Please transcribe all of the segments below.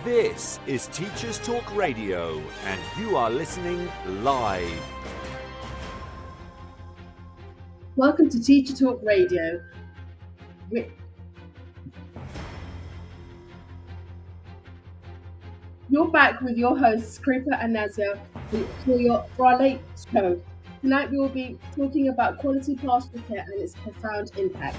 This is Teachers Talk Radio, and you are listening live. Welcome to Teacher Talk Radio. You're back with your hosts, Krupa and Nazya, for our late show. Tonight we will be talking about quality pastoral care and its profound impact.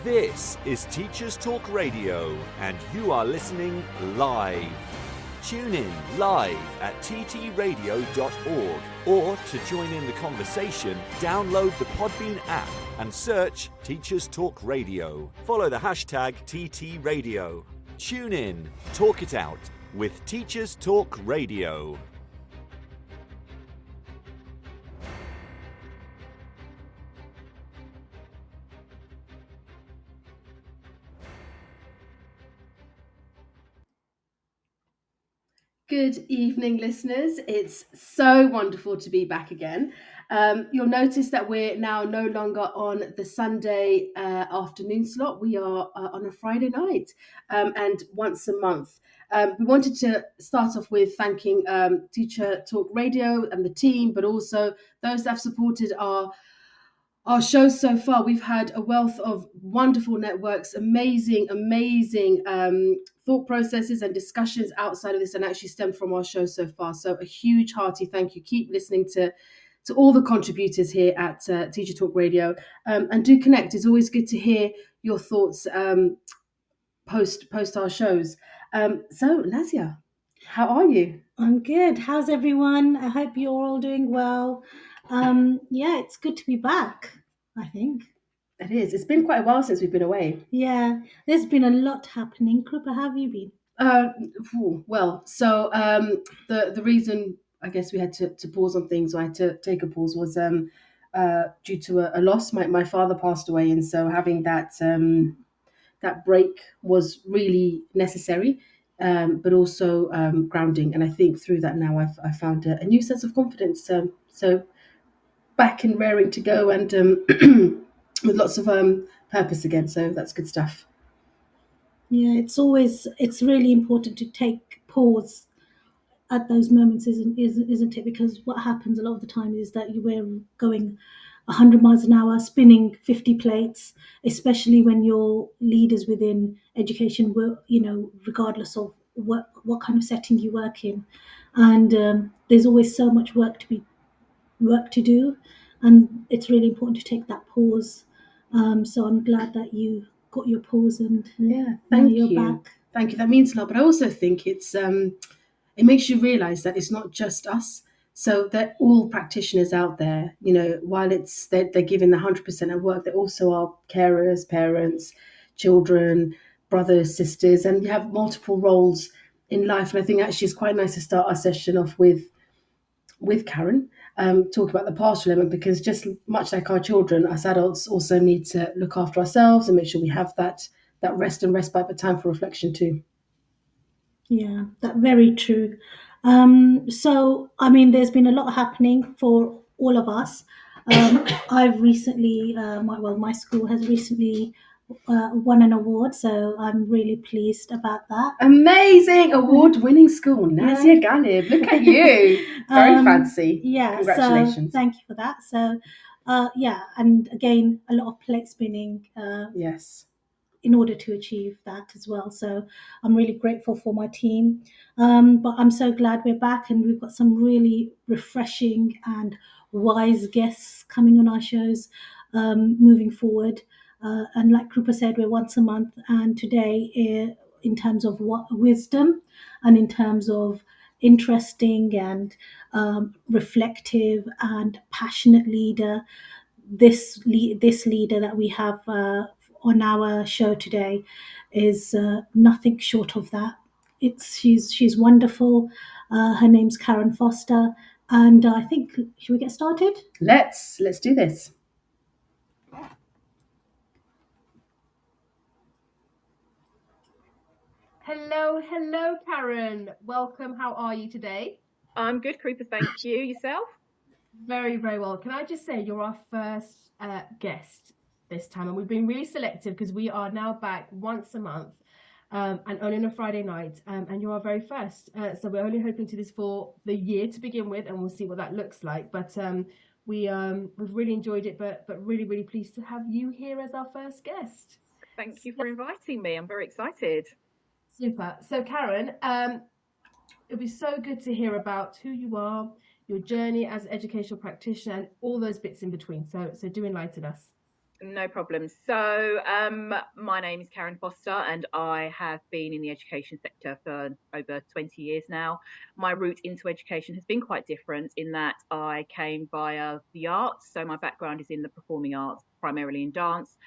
This is Teachers Talk Radio, and you are listening live. Tune in live at ttradio.org, or to join in the conversation, download the Podbean app and search Teachers Talk Radio. Follow the hashtag TTRadio. Tune in, talk it out with Teachers Talk Radio. Good evening, listeners. It's so wonderful to be back again. You'll notice that we're now no longer on the Sunday afternoon slot. We are on a Friday night and once a month. We wanted to start off with thanking Teacher Talk Radio and the team, but also those that have supported our show so far. We've had a wealth of wonderful networks, amazing thought processes and discussions outside of this, and actually stem from our show so far. So a huge hearty thank you. Keep listening to all the contributors here at Teacher Talk Radio, and do connect. It's always good to hear your thoughts post our shows. So Nazya, how are you? I'm good. How's everyone? I hope you're all doing well. Yeah, it's good to be back, I think. It is. It's been quite a while since we've been away. Yeah, there's been a lot happening. Krupa, how have you been? The reason I guess we had to pause on things, or I had to take a pause, was due to a loss. My father passed away, and so having that break was really necessary, but also grounding. And I think through that now I found a new sense of confidence. So back and raring to go, and with lots of purpose again. So that's good stuff. Yeah, it's really important to take pause at those moments, isn't it? Because what happens a lot of the time is that we're going 100 miles an hour, spinning 50 plates, especially when you're leaders within education, regardless of what kind of setting you work in. And there's always so much work to do, and it's really important to take that pause. So I'm glad that you got your pause, and thank you're you. back. Thank you. That means a lot. But I also think it makes you realize that it's not just us. So that all practitioners out there, while they're giving the 100% of work, they also are carers, parents, children, brothers, sisters, and you have multiple roles in life. And I think actually it's quite nice to start our session off with Karen, talk about the pastoral element, because just much like our children, us adults also need to look after ourselves and make sure we have that rest and respite, but time for reflection too. Yeah, that's very true. So, I mean, there's been a lot happening for all of us. I've recently, my school has recently won an award, so I'm really pleased about that. Amazing award-winning school, Nazya Galib. Look at you, very fancy. Yeah, congratulations. So thank you for that. So, and again, a lot of plate spinning. Yes. In order to achieve that as well. So I'm really grateful for my team. But I'm so glad we're back, and we've got some really refreshing and wise guests coming on our shows moving forward. And like Krupa said, we're once a month, and today in terms of wisdom and in terms of interesting and reflective and passionate leader, this leader that we have on our show today is nothing short of that. She's wonderful. Her name's Karen Foster, and I think, should we get started? Let's do this. Hello, Karen. Welcome. How are you today? I'm good, Krupa. Thank you. Yourself? Very, very well. Can I just say you're our first guest this time, and we've been really selective because we are now back once a month, and only on a Friday night. And you're our very first. So we're only hoping to this for the year to begin with, and we'll see what that looks like. But we've really enjoyed it, but really, really pleased to have you here as our first guest. Thank you for inviting me. I'm very excited. Super. So Karen, it'd be so good to hear about who you are, your journey as an educational practitioner, and all those bits in between. So do enlighten us. No problem. So, my name is Karen Foster, and I have been in the education sector for over 20 years now. My route into education has been quite different in that I came via the arts. So, my background is in the performing arts, primarily in dance.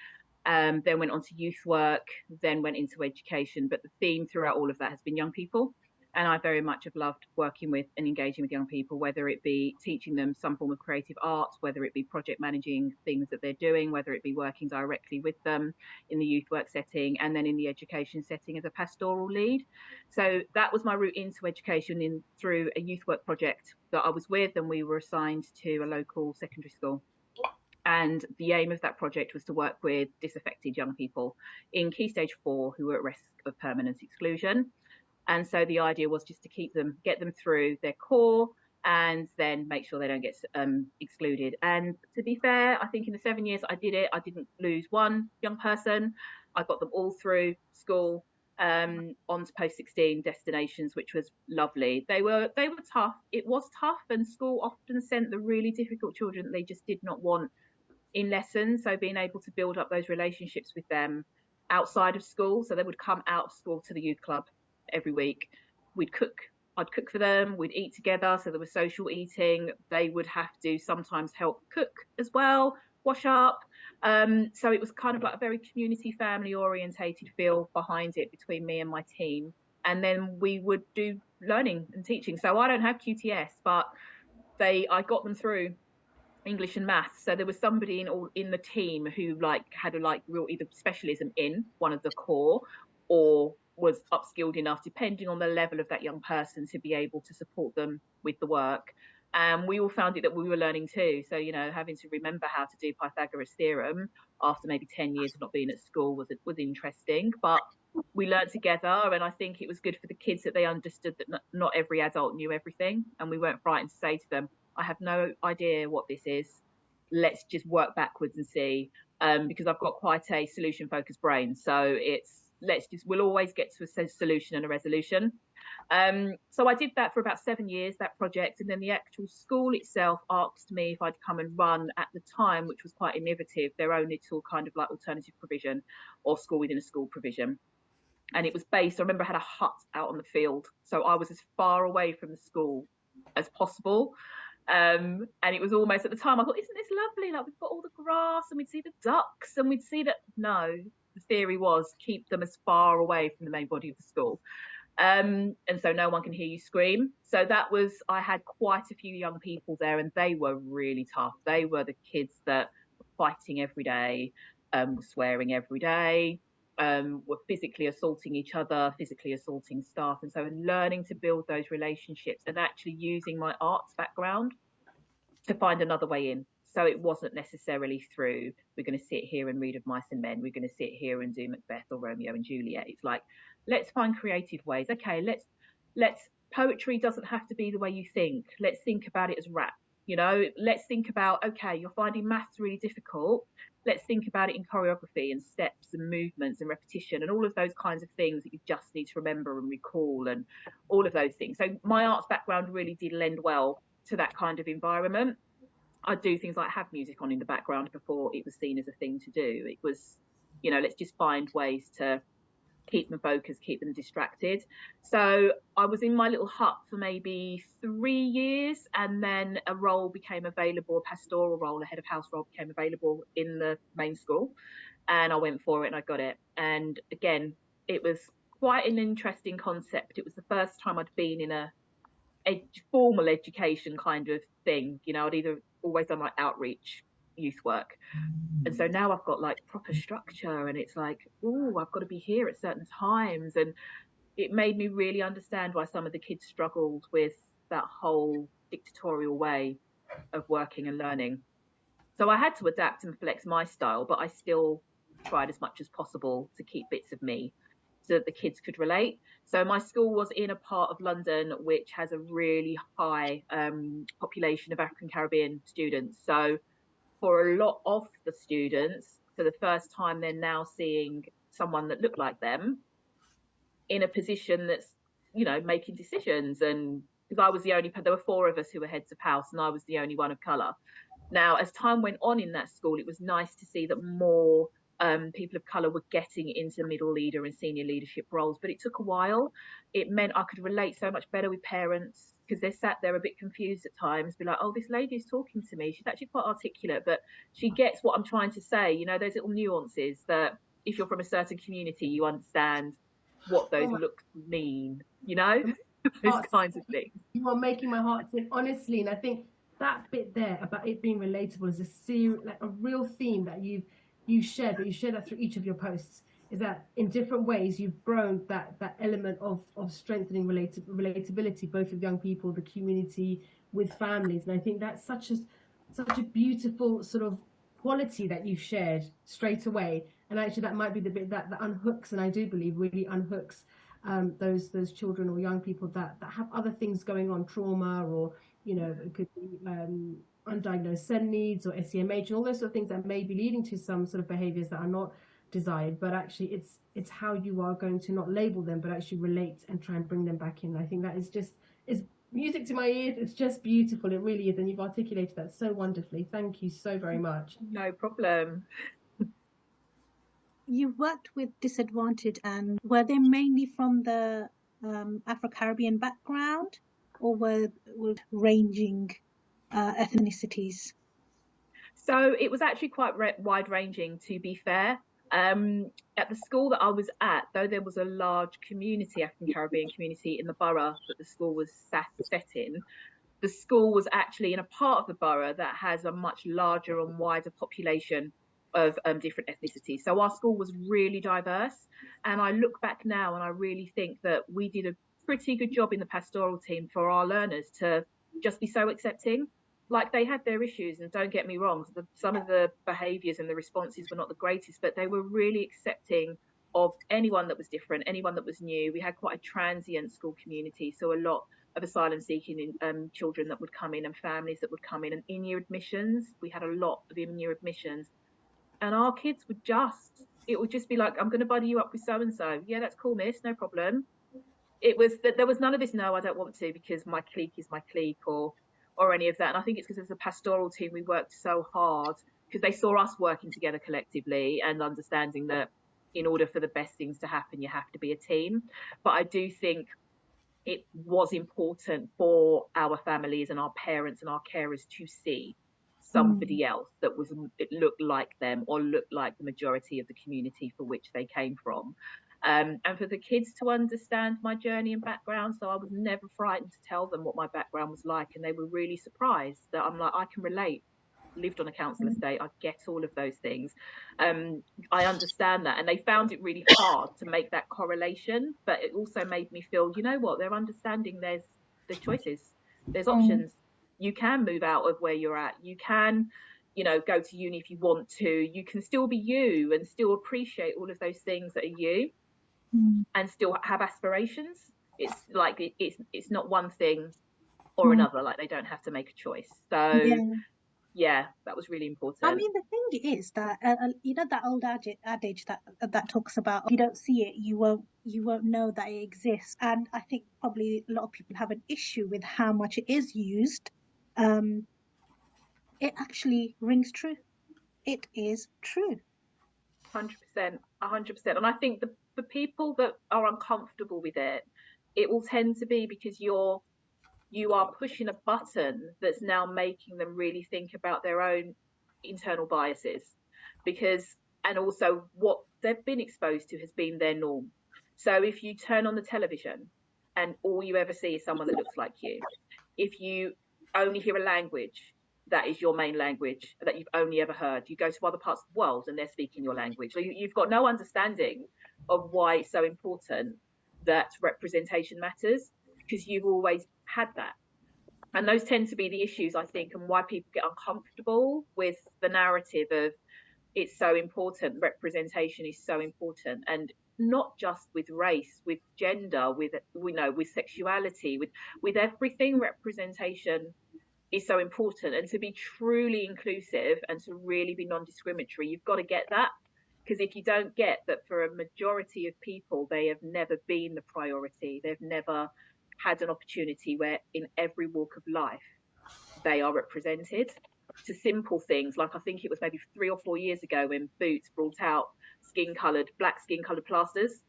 Then went on to youth work, then went into education. But the theme throughout all of that has been young people. And I very much have loved working with and engaging with young people, whether it be teaching them some form of creative art, whether it be project managing things that they're doing, whether it be working directly with them in the youth work setting, and then in the education setting as a pastoral lead. So that was my route into education through a youth work project that I was with, and we were assigned to a local secondary school. And the aim of that project was to work with disaffected young people in Key Stage 4 who were at risk of permanent exclusion. And so the idea was just to get them through their core and then make sure they don't get excluded. And to be fair, I think in the 7 years I did it, I didn't lose one young person. I got them all through school onto post-16 destinations, which was lovely. They were tough. It was tough, and school often sent the really difficult children they just did not want in lessons. So being able to build up those relationships with them outside of school. So they would come out of school to the youth club every week. I'd cook for them, we'd eat together. So there was social eating. They would have to sometimes help cook as well, wash up. So it was kind of like a very community family orientated feel behind it between me and my team. And then we would do learning and teaching. So I don't have QTS, but I got them through English and maths. So there was somebody in the team who had a real either specialism in one of the core or was upskilled enough, depending on the level of that young person, to be able to support them with the work. And we all found it that we were learning too. So, having to remember how to do Pythagoras theorem after maybe 10 years of not being at school was interesting. But we learned together, and I think it was good for the kids that they understood that not every adult knew everything, and we weren't frightened to say to them, I have no idea what this is. Let's just work backwards and see, because I've got quite a solution focused brain. So we'll always get to a solution and a resolution. So I did that for about 7 years, that project. And then the actual school itself asked me if I'd come and run at the time, which was quite innovative, their own little kind of like alternative provision or school within a school provision. And it was based, I remember I had a hut out on the field. So I was as far away from the school as possible. And it was almost at the time I thought, isn't this lovely? Like, we've got all the grass and we'd see the ducks and we'd see that. No, the theory was keep them as far away from the main body of the school. And so no one can hear you scream. So I had quite a few young people there, and they were really tough. They were the kids that were fighting every day, were swearing every day, were physically assaulting each other, physically assaulting staff. And so learning to build those relationships and actually using my arts background to find another way in. So it wasn't necessarily through, we're going to sit here and read Of Mice and Men, we're going to sit here and do Macbeth or Romeo and Juliet. It's like, let's find creative ways. Okay, poetry doesn't have to be the way you think. Let's think about it as rap. Let's think about, okay, you're finding maths really difficult. Let's think about it in choreography and steps and movements and repetition and all of those kinds of things that you just need to remember and recall and all of those things. So my arts background really did lend well to that kind of environment. I'd do things like have music on in the background before it was seen as a thing to do. It was, let's just find ways to keep them focused, keep them distracted. So I was in my little hut for maybe 3 years, and then a role became available, a pastoral role, a head of house role became available in the main school, and I went for it and I got it. And again, it was quite an interesting concept. It was the first time I'd been in a formal education kind of thing. I'd either always done like outreach youth work, and so now I've got like proper structure, and it's like, oh, I've got to be here at certain times, and it made me really understand why some of the kids struggled with that whole dictatorial way of working and learning. So I had to adapt and flex my style, but I still tried as much as possible to keep bits of me so that the kids could relate. So my school was in a part of London which has a really high population of African Caribbean students. So for a lot of the students, for the first time, they're now seeing someone that looked like them in a position that's, making decisions. And because I was there were four of us who were heads of house, and I was the only one of colour. Now, as time went on in that school, it was nice to see that more people of colour were getting into middle leader and senior leadership roles, but it took a while. It meant I could relate so much better with parents because they sat there a bit confused at times, be like, oh, this lady's talking to me. She's actually quite articulate, but she gets what I'm trying to say. Those little nuances that if you're from a certain community, you understand what those looks mean, those kinds of things. You are making my heart sing, honestly. And I think that bit there about it being relatable is a real theme that you shared, but you share that through each of your posts, is that in different ways you've grown that element of strengthening relatability, both with young people, the community, with families. And I think that's such a beautiful sort of quality that you've shared straight away. And actually that might be the bit that unhooks, and I do believe really unhooks those children or young people that have other things going on, trauma, or it could be undiagnosed SEND needs or SEMH and all those sort of things that may be leading to some sort of behaviors that are not desired. But actually it's how you are going to not label them, but actually relate and try and bring them back in. I think that is music to my ears. It's just beautiful. It really is. And you've articulated that so wonderfully. Thank you so very much. No problem. You worked with disadvantaged, and were they mainly from the Afro-Caribbean background, or were ranging ethnicities? So it was actually quite wide-ranging, to be fair. At the school that I was at, though there was a large community, African Caribbean community in the borough that the school was set in, the school was actually in a part of the borough that has a much larger and wider population of different ethnicities. So our school was really diverse. And I look back now and I really think that we did a pretty good job in the pastoral team for our learners to just be so accepting. Like, they had their issues, and don't get me wrong, some of the behaviours and the responses were not the greatest, but they were really accepting of anyone that was different, anyone that was new. We had quite a transient school community, so a lot of asylum seeking children that would come in, and families that would come in, and in-year admissions. We had a lot of in-year admissions, and our kids would it would just be like, I'm going to buddy you up with so and so. Yeah, that's cool, miss, no problem. It was that there was none of this, no, I don't want to, because my clique is my clique, or any of that. And I think it's because as a pastoral team we worked so hard because they saw us working together collectively and understanding that in order for the best things to happen, you have to be a team. But I do think it was important for our families and our parents and our carers to see somebody else that it looked like them or looked like the majority of the community for which they came from. And for the kids to understand my journey and background. So I was never frightened to tell them what my background was like, and they were really surprised that I'm like, I can relate. Lived on a council estate, I get all of those things. I understand that, and they found it really hard to make that correlation, but it also made me feel, you know what, they're understanding there's choices, there's options. You can move out of where you're at, you can go to uni if you want to, you can still be you and still appreciate all of those things that are you, and still have aspirations. It's like it's not one thing or another, like they don't have to make a choice. So yeah, that was really important. I mean, the thing is that that old adage that talks about, if you don't see it, you won't know that it exists. And I think probably a lot of people have an issue with how much it is used. It actually rings true. It is true. 100%. And I think the people that are uncomfortable with it will tend to be because you are pushing a button that's now making them really think about their own internal biases, and also what they've been exposed to has been their norm. So if you turn on the television and all you ever see is someone that looks like you, if you only hear a language that is your main language that you've only ever heard, you go to other parts of the world and they're speaking your language, so you've got no understanding of why it's so important that representation matters, because you've always had that. And those tend to be the issues, I think, and why people get uncomfortable with the narrative of it's so important, representation is so important. And not just with race, with gender, with with sexuality, with everything. Representation is so important, and to be truly inclusive and to really be non-discriminatory, you've got to get that. Because if you don't get that, for a majority of people, they have never been the priority. They've never had an opportunity where in every walk of life they are represented, to simple things like, I think it was maybe 3 or 4 years ago when Boots brought out black skin coloured plasters.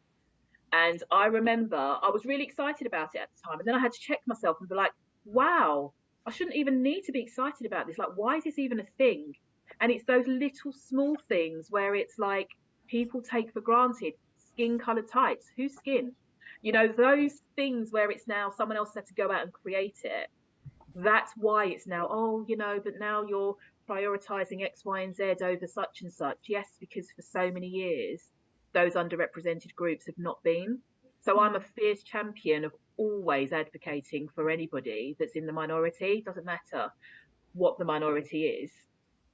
And I remember I was really excited about it at the time. And then I had to check myself and be like, wow, I shouldn't even need to be excited about this. Like, why is this even a thing? And it's those little small things where it's like people take for granted skin coloured tights. Whose skin? Those things where it's now someone else had to go out and create it. That's why it's now, but now you're prioritizing X, Y, and Z over such and such. Yes, because for so many years, those underrepresented groups have not been. So I'm a fierce champion of always advocating for anybody that's in the minority. It doesn't matter what the minority is.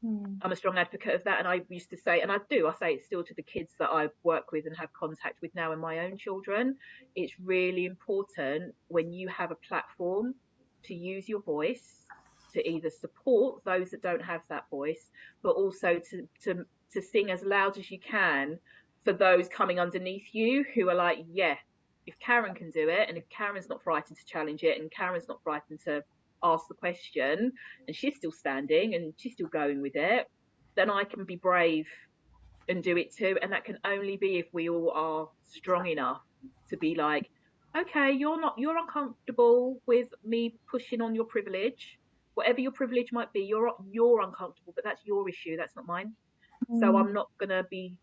I'm a strong advocate of that. And I used to say, and I say it still to the kids that I work with and have contact with now, and my own children. It's really important when you have a platform to use your voice to either support those that don't have that voice, but also to sing as loud as you can for those coming underneath you who are like, yeah, if Karen can do it, and if Karen's not frightened to challenge it, and Karen's not frightened to ask the question, and she's still standing and she's still going with it, then I can be brave and do it too. And that can only be if we all are strong enough to be like, okay, you're uncomfortable with me pushing on your privilege, whatever your privilege might be, you're uncomfortable, but that's your issue, that's not mine. So I'm not gonna be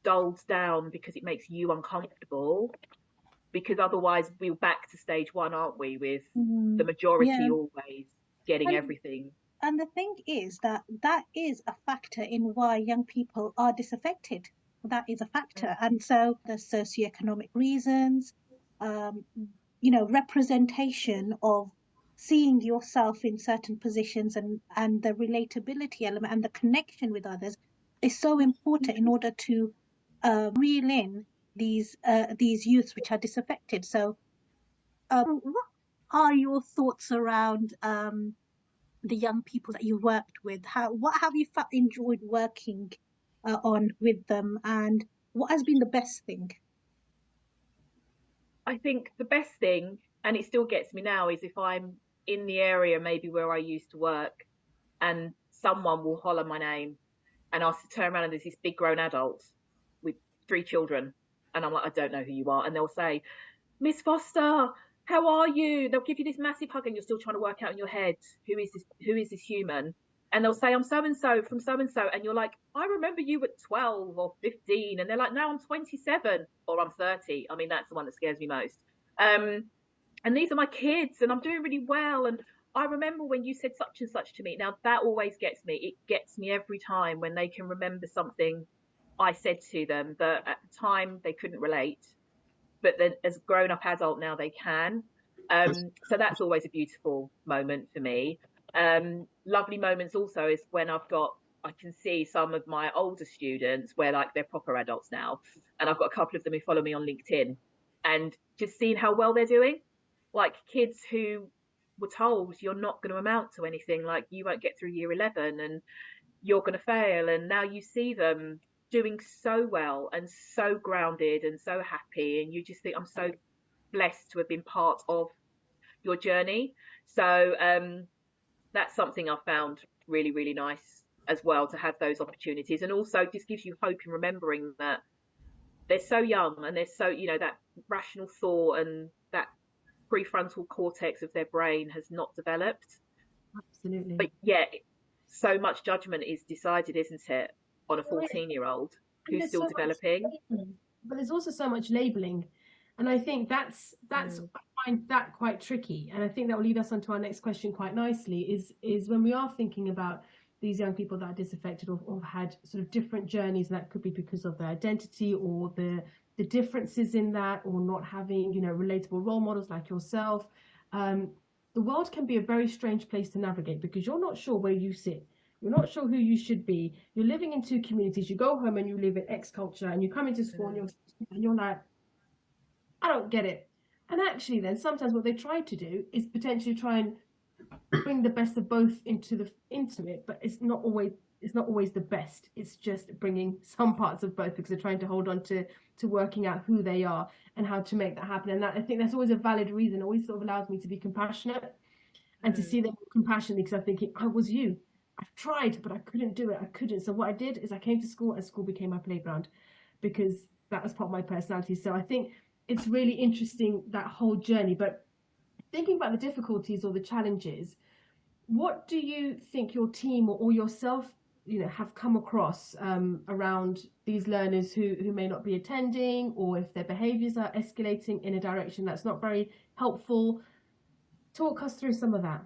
dulled down because it makes you uncomfortable, because otherwise we're back to stage one, aren't we, with the majority always getting everything. And the thing is that is a factor in why young people are disaffected. That is a factor. And so the socioeconomic reasons, representation of seeing yourself in certain positions, and the relatability element and the connection with others is so important in order to reel in these youths which are disaffected. So what are your thoughts around the young people that you worked with? What have you enjoyed working on with them, and what has been the best thing? I think the best thing, and it still gets me now, is if I'm in the area maybe where I used to work and someone will holler my name, and I'll turn around and there's this big grown adult with 3 children, and I'm like, I don't know who you are. And they'll say, Miss Foster, how are you? They'll give you this massive hug and you're still trying to work out in your head, who is this human? And they'll say, I'm so-and-so from so-and-so. And you're like, I remember you at 12 or 15. And they're like, no, I'm 27 or I'm 30. I mean, that's the one that scares me most. And these are my kids and I'm doing really well. And I remember when you said such and such to me. Now, that always gets me. It gets me every time when they can remember something I said to them that at the time they couldn't relate, but then as a grown-up adult now they can. So that's always a beautiful moment for me. Lovely moments also is when I can see some of my older students where like they're proper adults now, and I've got a couple of them who follow me on LinkedIn, and just seeing how well they're doing, like kids who were told you're not going to amount to anything, like you won't get through year 11 and you're going to fail, and now you see them doing so well and so grounded and so happy, and you just think, I'm so blessed to have been part of your journey. So that's something I found really, really nice as well, to have those opportunities, and also just gives you hope in remembering that they're so young and they're so, that rational thought and that prefrontal cortex of their brain has not developed. Absolutely. But yeah, so much judgment is decided, isn't it, on a 14-year-old who's still developing. But there's also so much labeling, and I think that's I find that quite tricky, and I think that will lead us on to our next question quite nicely, is when we are thinking about these young people that are disaffected or had sort of different journeys, and that could be because of their identity or the differences in that, or not having relatable role models like yourself. the world can be a very strange place to navigate because you're not sure where you sit. You're not sure who you should be. You're living in two communities. You go home and you live in X culture, and you come into school and you're like, I don't get it. And actually, then sometimes what they try to do is potentially try and bring the best of both into it, but it's not always the best. It's just bringing some parts of both because they're trying to hold on to working out who they are and how to make that happen. And I think that's always a valid reason. It always sort of allows me to be compassionate and to see them compassionately, because I'm thinking, I was you. I tried, but I couldn't do it. I couldn't. So what I did is I came to school, and school became my playground because that was part of my personality. So I think it's really interesting, that whole journey. But thinking about the difficulties or the challenges, what do you think your team or yourself, have come across around these learners who may not be attending, or if their behaviours are escalating in a direction that's not very helpful? Talk us through some of that.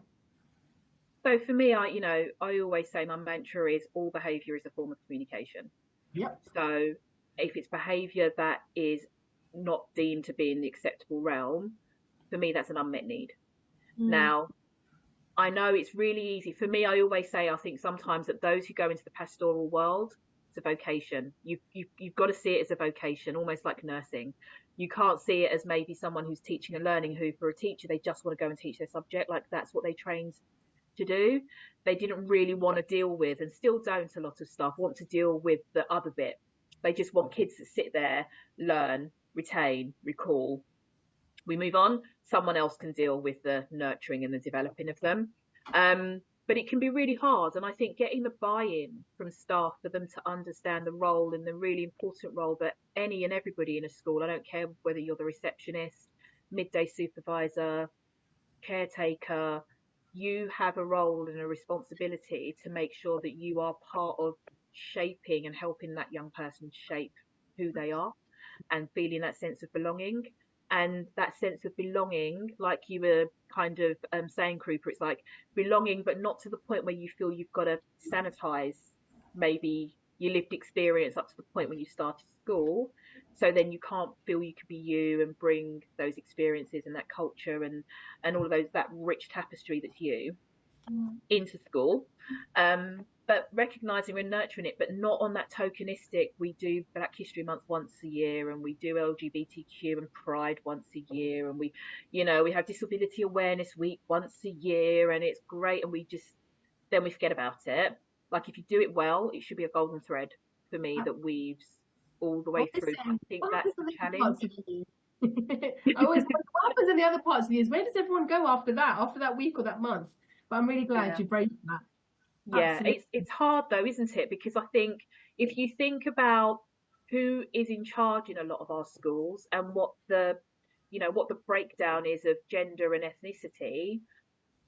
So for me, I always say my mantra is all behaviour is a form of communication. Yep. So if it's behaviour that is not deemed to be in the acceptable realm, for me, that's an unmet need. Now, I know it's really easy. For me, I always say, I think sometimes that those who go into the pastoral world, it's a vocation. You've got to see it as a vocation, almost like nursing. You can't see it as maybe someone who's teaching and learning, who for a teacher, they just want to go and teach their subject. Like that's what they trained to do. They didn't really want to deal with, and still don't, a lot of staff want to deal with the other bit. They just want kids to sit there, learn, retain, recall. We move on, someone else can deal with the nurturing and the developing of them. But it can be really hard. And I think getting the buy-in from staff for them to understand the role, and the really important role that any and everybody in a school, I don't care whether you're the receptionist, midday supervisor, caretaker, you have a role and a responsibility to make sure that you are part of shaping and helping that young person shape who they are, and feeling that sense of belonging. And that sense of belonging, like you were kind of saying, Krupa, it's like belonging, but not to the point where you feel you've got to sanitize maybe your lived experience up to the point when you started school. So then you can't feel you could be you and bring those experiences and that culture and all of those, that rich tapestry that's you into school. But recognizing and nurturing it, but not on that tokenistic. We do Black History Month once a year, and we do LGBTQ and Pride once a year, and we have Disability Awareness Week once a year, and it's great, and then we forget about it. Like if you do it well, it should be a golden thread for me that weaves all the way through. I think that's the challenge. I always wonder what happens in the other parts of the years. Where does everyone go after that week or that month? But I'm really glad you break that. Yeah, it's hard though, isn't it? Because I think if you think about who is in charge in a lot of our schools, and what the breakdown is of gender and ethnicity,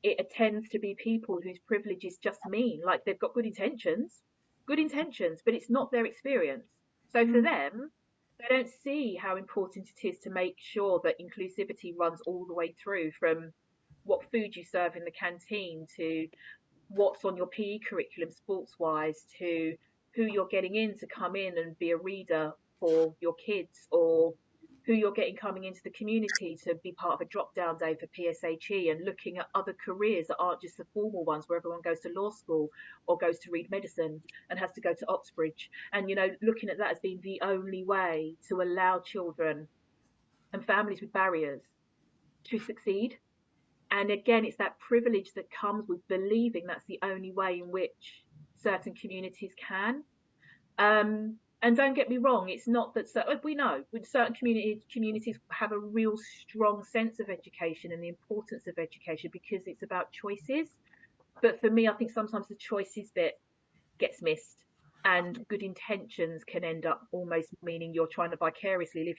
it tends to be people whose privileges just mean like they've got good intentions, but it's not their experience. So for them, they don't see how important it is to make sure that inclusivity runs all the way through, from what food you serve in the canteen to what's on your PE curriculum sports wise, to who you're getting in to come in and be a reader for your kids, or who you're getting coming into the community to be part of a drop down day for PSHE, and looking at other careers that aren't just the formal ones where everyone goes to law school or goes to read medicine and has to go to Oxbridge, and looking at that as being the only way to allow children and families with barriers to succeed. And again, it's that privilege that comes with believing that's the only way in which certain communities can. And don't get me wrong, it's not that we know with certain communities have a real strong sense of education and the importance of education because it's about choices. But for me, I think sometimes the choices bit gets missed, and good intentions can end up almost meaning you're trying to vicariously live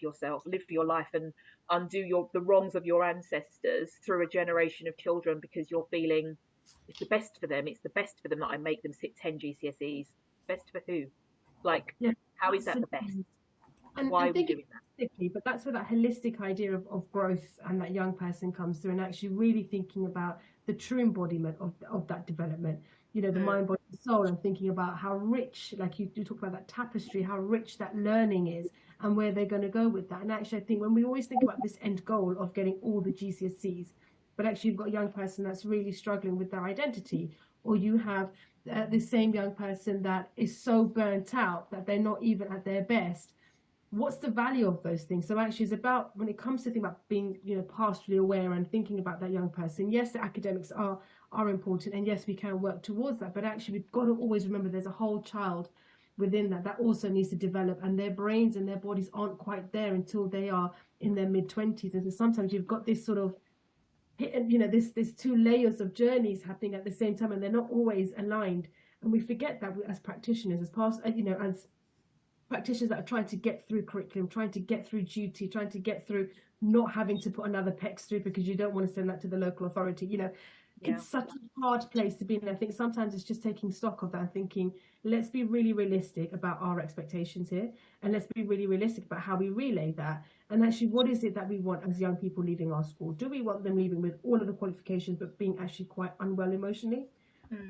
your life and undo the wrongs of your ancestors through a generation of children, because you're feeling it's the best for them. It's the best for them that I make them sit 10 GCSEs. Best for who? Like, yeah, how is that the best? Why are we doing that? But that's where that holistic idea of growth and that young person comes through, and actually really thinking about the true embodiment of that development. The mind, body, soul, and thinking about how rich, like you talk about that tapestry, how rich that learning is, and where they're going to go with that. And actually, I think when we always think about this end goal of getting all the GCSEs, but actually you've got a young person that's really struggling with their identity, or you have the same young person that is so burnt out that they're not even at their best. What's the value of those things? So actually it's about, when it comes to thinking about being, pastorally aware and thinking about that young person, yes, the academics are important, and yes, we can work towards that, but actually we've got to always remember there's a whole child within that also needs to develop, and their brains and their bodies aren't quite there until they are in their mid-20s. And so sometimes you've got this sort of, this two layers of journeys happening at the same time, and they're not always aligned. And we forget that as practitioners, as practitioners that are trying to get through curriculum, trying to get through duty, trying to get through not having to put another PECS through because you don't want to send that to the local authority. It's such a hard place to be in. And I think sometimes it's just taking stock of that and thinking, let's be really realistic about our expectations here, and let's be really realistic about how we relay that. And actually, what is it that we want as young people leaving our school? Do we want them leaving with all of the qualifications but being actually quite unwell emotionally?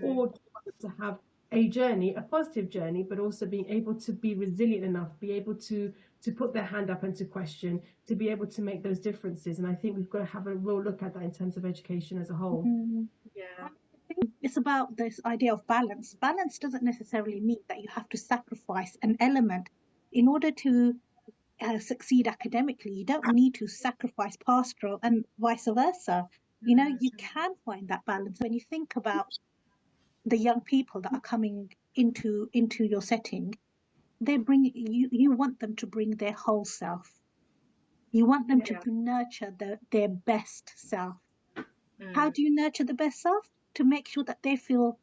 Or do we want them to have a journey, a positive journey, but also being able to be resilient enough, be able to put their hand up and to question, to be able to make those differences? And I think we've got to have a real look at that in terms of education as a whole. Yeah. I think it's about this idea of balance. Balance doesn't necessarily mean that you have to sacrifice an element in order to succeed academically. You don't need to sacrifice pastoral, and vice versa. You can find that balance when you think about the young people that are coming into your setting. They bring you want them to bring their whole self. You want them to nurture their best self. How do you nurture the best self? To make sure that they feel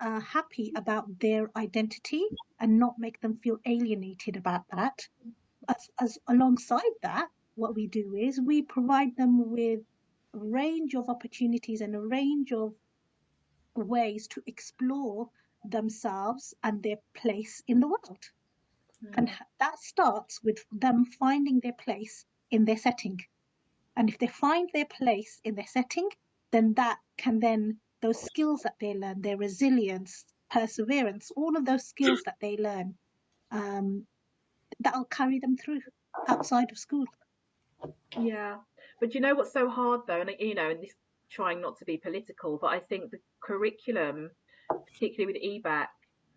happy about their identity and not make them feel alienated about that. As alongside that, what we do is we provide them with a range of opportunities and a range of ways to explore themselves and their place in the world. And that starts with them finding their place in their setting. And if they find their place in their setting, then that can those skills that they learn, their resilience, perseverance, all of those skills that they learn, that'll carry them through outside of school. Yeah, but you know what's so hard though, and and this, trying not to be political, but I think the curriculum, particularly with EBAC,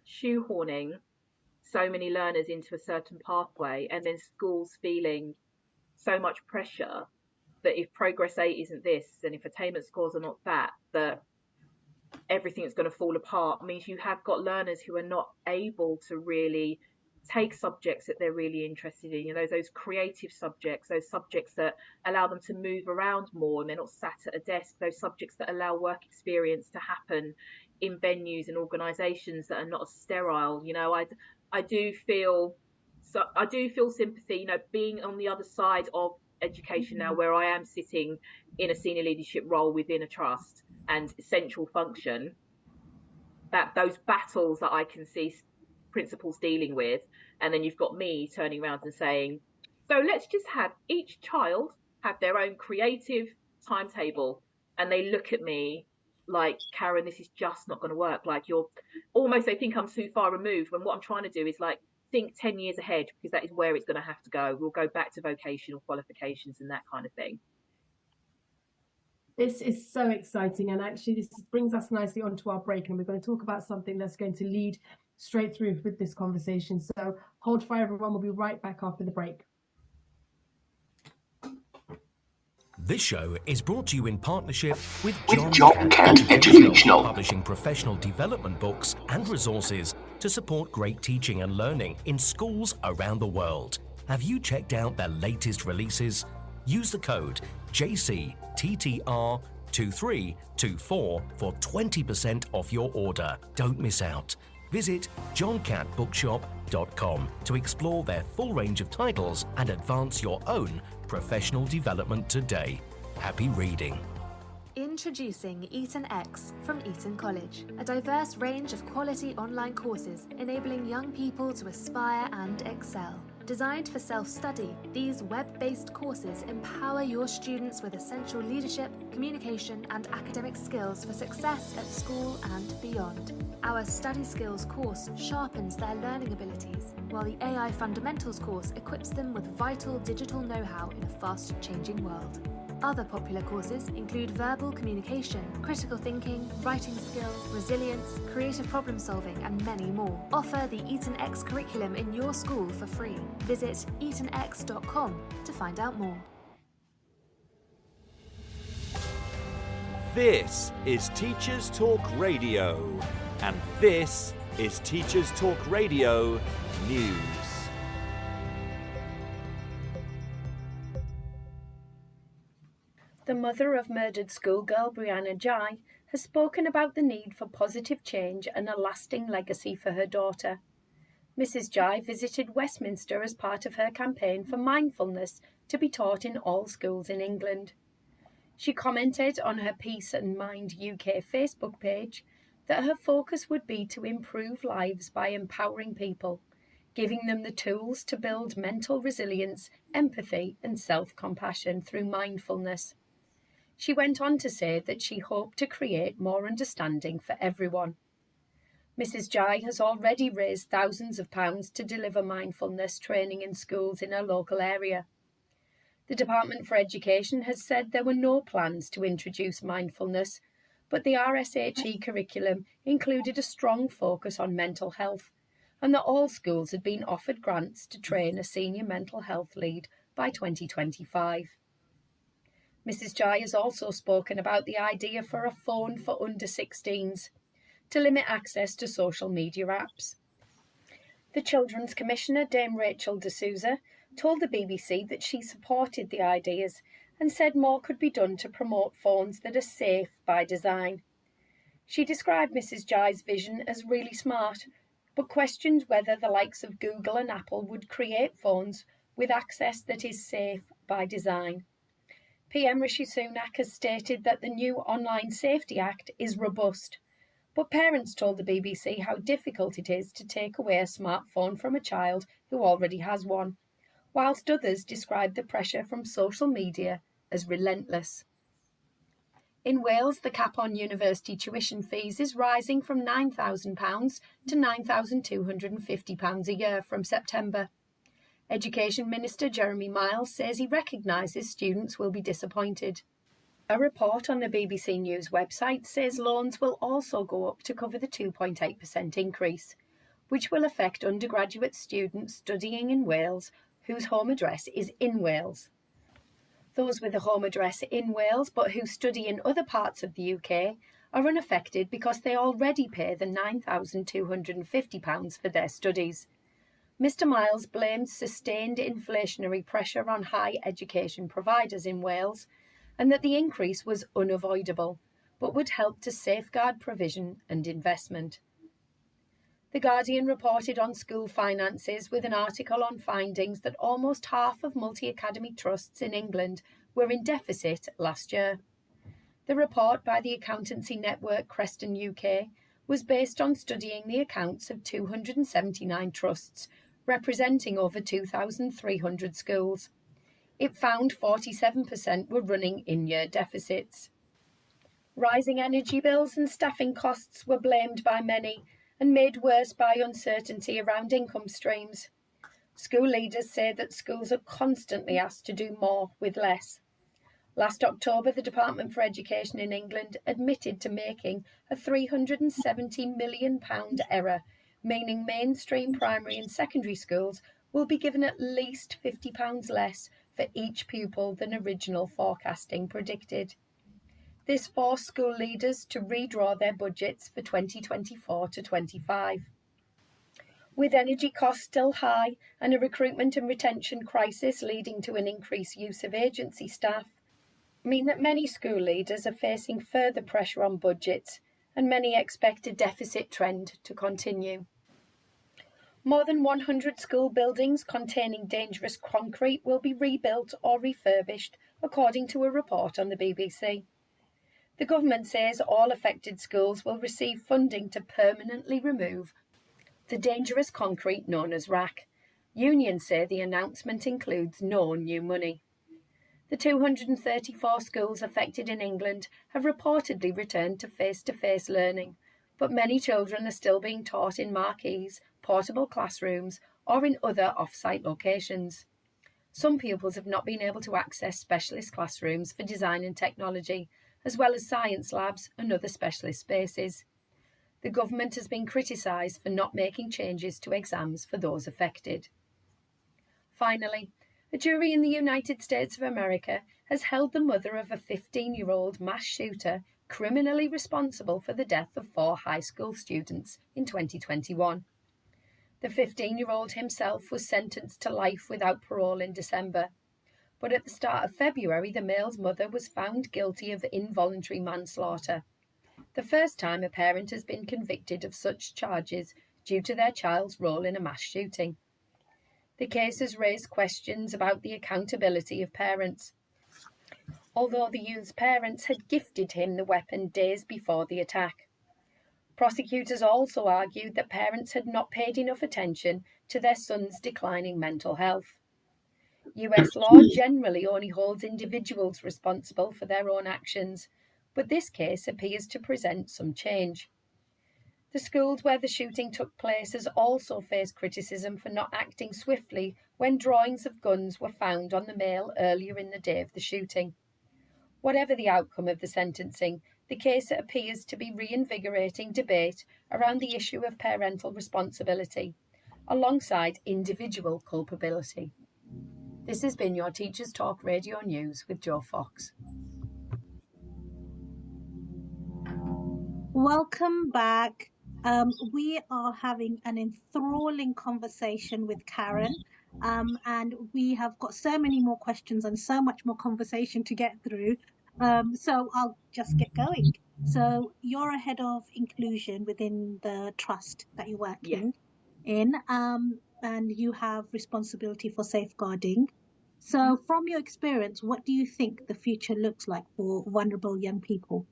shoehorning so many learners into a certain pathway, and then schools feeling so much pressure that if progress 8 isn't this, and if attainment scores are not that everything's going to fall apart, means you have got learners who are not able to really take subjects that they're really interested in, those creative subjects, those subjects that allow them to move around more and they're not sat at a desk, those subjects that allow work experience to happen in venues and organisations that are not as sterile. I do feel sympathy, being on the other side of education now, where I am sitting in a senior leadership role within a trust and central function, that those battles that I can see principals dealing with, and then you've got me turning around and saying, so let's just have each child have their own creative timetable, and they look at me like, Karen, this is just not going to work. Like, you're almost, they think I'm too far removed, when what I'm trying to do is like think 10 years ahead, because that is where it's going to have to go. We'll go back to vocational qualifications and that kind of thing. This is so exciting, and actually this brings us nicely onto our break, and we're going to talk about something that's going to lead straight through with this conversation. So hold fire, everyone. We'll be right back after the break. This show is brought to you in partnership with John Cat Educational, publishing professional development books and resources to support great teaching and learning in schools around the world. Have you checked out their latest releases? Use the code JCTTR2324 for 20% off your order. Don't miss out. Visit johncatbookshop.com to explore their full range of titles and advance your own professional development today. Happy reading. Introducing Eton X from Eton College, a diverse range of quality online courses enabling young people to aspire and excel. Designed for self-study, these web-based courses empower your students with essential leadership, communication, and academic skills for success at school and beyond. Our Study Skills course sharpens their learning abilities, while the AI Fundamentals course equips them with vital digital know-how in a fast-changing world. Other popular courses include verbal communication, critical thinking, writing skills, resilience, creative problem solving, and many more. Offer the Eton X curriculum in your school for free. Visit etonx.com to find out more. This is Teachers Talk Radio, and this is Teachers Talk Radio News. The mother of murdered schoolgirl Brianna Jai has spoken about the need for positive change and a lasting legacy for her daughter. Mrs. Jai visited Westminster as part of her campaign for mindfulness to be taught in all schools in England. She commented on her Peace and Mind UK Facebook page that her focus would be to improve lives by empowering people, giving them the tools to build mental resilience, empathy and self-compassion through mindfulness. She went on to say that she hoped to create more understanding for everyone. Mrs. Jai has already raised thousands of pounds to deliver mindfulness training in schools in her local area. The Department for Education has said there were no plans to introduce mindfulness, but the RSHE curriculum included a strong focus on mental health, and that all schools had been offered grants to train a senior mental health lead by 2025. Mrs. Jai has also spoken about the idea for a phone for under 16s to limit access to social media apps. The Children's Commissioner, Dame Rachel D'Souza, told the BBC that she supported the ideas and said more could be done to promote phones that are safe by design. She described Mrs. Jai's vision as really smart, but questioned whether the likes of Google and Apple would create phones with access that is safe by design. PM Rishi Sunak has stated that the new Online Safety Act is robust, but parents told the BBC how difficult it is to take away a smartphone from a child who already has one, whilst others described the pressure from social media as relentless. In Wales, the cap on university tuition fees is rising from £9,000 to £9,250 a year from September. Education Minister Jeremy Miles says he recognises students will be disappointed. A report on the BBC News website says loans will also go up to cover the 2.8% increase, which will affect undergraduate students studying in Wales whose home address is in Wales. Those with a home address in Wales but who study in other parts of the UK are unaffected because they already pay the £9,250 for their studies. Mr. Miles blamed sustained inflationary pressure on higher education providers in Wales and that the increase was unavoidable, but would help to safeguard provision and investment. The Guardian reported on school finances with an article on findings that almost half of multi-academy trusts in England were in deficit last year. The report by the accountancy network Creston UK was based on studying the accounts of 279 trusts, representing over 2,300 schools. It found 47% were running in-year deficits. Rising energy bills and staffing costs were blamed by many and made worse by uncertainty around income streams. School leaders say that schools are constantly asked to do more with less. Last October, the Department for Education in England admitted to making a £370 million error, meaning mainstream primary and secondary schools will be given at least £50 less for each pupil than original forecasting predicted. This forced school leaders to redraw their budgets for 2024 to 25. With energy costs still high and a recruitment and retention crisis leading to an increased use of agency staff, mean that many school leaders are facing further pressure on budgets and many expect a deficit trend to continue. More than 100 school buildings containing dangerous concrete will be rebuilt or refurbished, according to a report on the BBC. The government says all affected schools will receive funding to permanently remove the dangerous concrete known as RAC. Unions say the announcement includes no new money. The 234 schools affected in England have reportedly returned to face-to-face learning, but many children are still being taught in marquees, portable classrooms, or in other off-site locations. Some pupils have not been able to access specialist classrooms for design and technology, as well as science labs and other specialist spaces. The government has been criticised for not making changes to exams for those affected. Finally, a jury in the United States of America has held the mother of a 15-year-old mass shooter criminally responsible for the death of 4 high school students in 2021. The 15-year-old himself was sentenced to life without parole in December, but at the start of February, the male's mother was found guilty of involuntary manslaughter, the first time a parent has been convicted of such charges due to their child's role in a mass shooting. The case has raised questions about the accountability of parents. Although the youth's parents had gifted him the weapon days before the attack. Prosecutors also argued that parents had not paid enough attention to their son's declining mental health. US law generally only holds individuals responsible for their own actions, but this case appears to present some change. The schools where the shooting took place has also faced criticism for not acting swiftly when drawings of guns were found on the male earlier in the day of the shooting. Whatever the outcome of the sentencing, the case appears to be reinvigorating debate around the issue of parental responsibility, alongside individual culpability. This has been your Teachers Talk Radio News with Jo Fox. Welcome back. We are having an enthralling conversation with Karen, and we have got so many more questions and so much more conversation to get through. So I'll just get going. So you're a head of inclusion within the trust that you work in, and you have responsibility for safeguarding. So from your experience, what do you think the future looks like for vulnerable young people?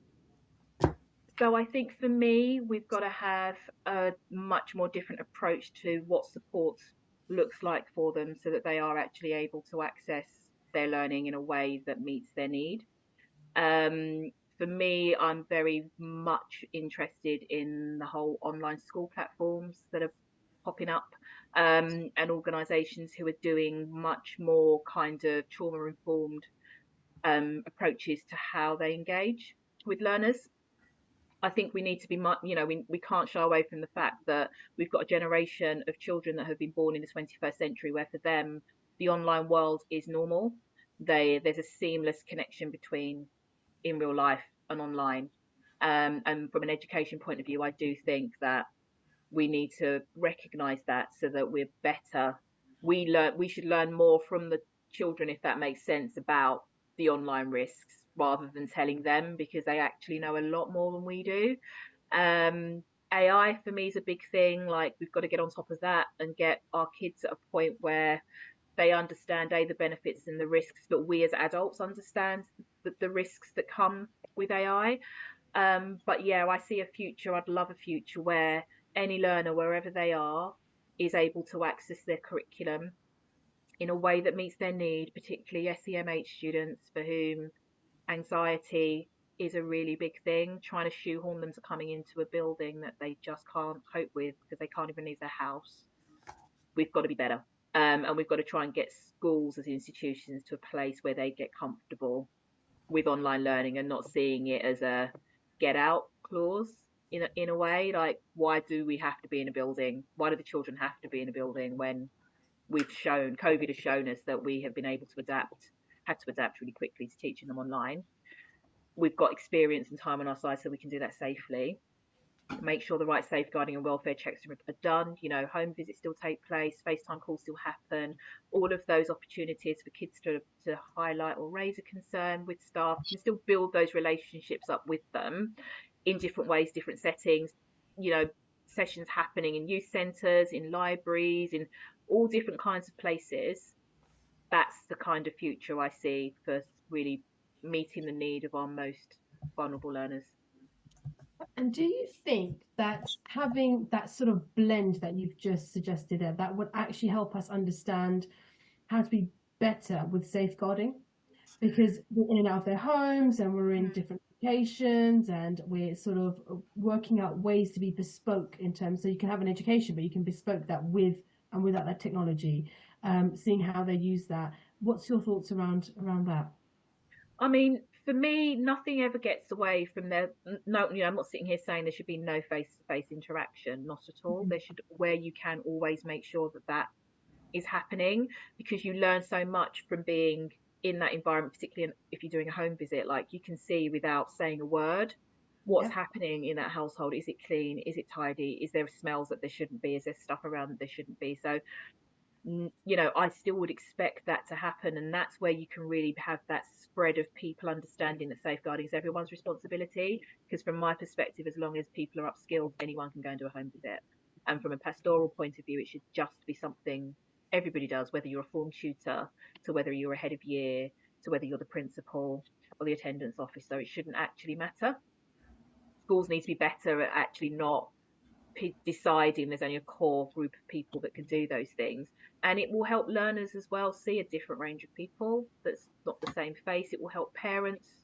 So I think for me, we've got to have a much more different approach to what support looks like for them so that they are actually able to access their learning in a way that meets their need. For me, I'm very much interested in the whole online school platforms that are popping up, and organisations who are doing much more kind of trauma-informed approaches to how they engage with learners. I think we need to be, we can't shy away from the fact that we've got a generation of children that have been born in the 21st century where for them, the online world is normal. There's a seamless connection between in real life and online. And from an education point of view, I do think that we need to recognise that so that we're better. We should learn more from the children, if that makes sense, about the online risks rather than telling them, because they actually know a lot more than we do. AI for me is a big thing. Like, we've got to get on top of that and get our kids at a point where they understand the benefits and the risks, but we as adults understand the risks that come with AI. But yeah, I see a future. I'd love a future where any learner, wherever they are, is able to access their curriculum in a way that meets their need, particularly SEMH students for whom anxiety is a really big thing. Trying to shoehorn them to coming into a building that they just can't cope with because they can't even leave their house. We've got to be better. And we've got to try and get schools as institutions to a place where they get comfortable with online learning and not seeing it as a get out clause in a way. Like, why do we have to be in a building? Why do the children have to be in a building when COVID has shown us that we have been able to had to adapt really quickly to teaching them online. We've got experience and time on our side so we can do that safely. Make sure the right safeguarding and welfare checks are done. Home visits still take place, FaceTime calls still happen. All of those opportunities for kids to highlight or raise a concern with staff, and still build those relationships up with them in different ways, different settings. Sessions happening in youth centres, in libraries, in all different kinds of places. That's the kind of future I see for really meeting the need of our most vulnerable learners. And do you think that having that sort of blend that you've just suggested there, that would actually help us understand how to be better with safeguarding? Because we're in and out of their homes and we're in different locations and we're sort of working out ways to be bespoke in terms, so you can have an education, but you can bespoke that with and without that technology, seeing how they use that. What's your thoughts around that? I mean, for me, nothing ever gets away from there. No, I'm not sitting here saying there should be no face-to-face interaction, not at all. There should, where you can, always make sure that that is happening, because you learn so much from being in that environment, particularly if you're doing a home visit. Like, you can see without saying a word what's Yep. happening in that household. Is it clean? Is it tidy? Is there smells that there shouldn't be? Is there stuff around that there shouldn't be? So I still would expect that to happen. And that's where you can really have that spread of people understanding that safeguarding is everyone's responsibility. Because from my perspective, as long as people are upskilled, anyone can go and do a home visit. And from a pastoral point of view, it should just be something everybody does, whether you're a form tutor, to whether you're a head of year, to whether you're the principal or the attendance officer. It shouldn't actually matter. Schools need to be better at actually not deciding there's only a core group of people that can do those things. And it will help learners as well see a different range of people that's not the same face. It will help parents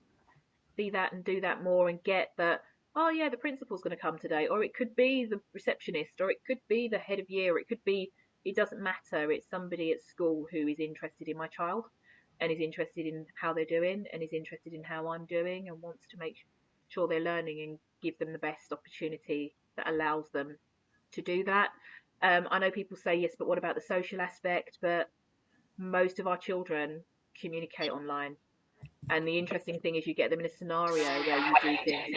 see that and do that more, and get that, oh yeah, the principal's going to come today, or it could be the receptionist, or it could be the head of year, or it could be, it doesn't matter, it's somebody at school who is interested in my child and is interested in how they're doing and is interested in how I'm doing and wants to make sure they're learning and give them the best opportunity that allows them to do that. I know people say, yes, but what about the social aspect? But most of our children communicate online. And the interesting thing is, you get them in a scenario where you do things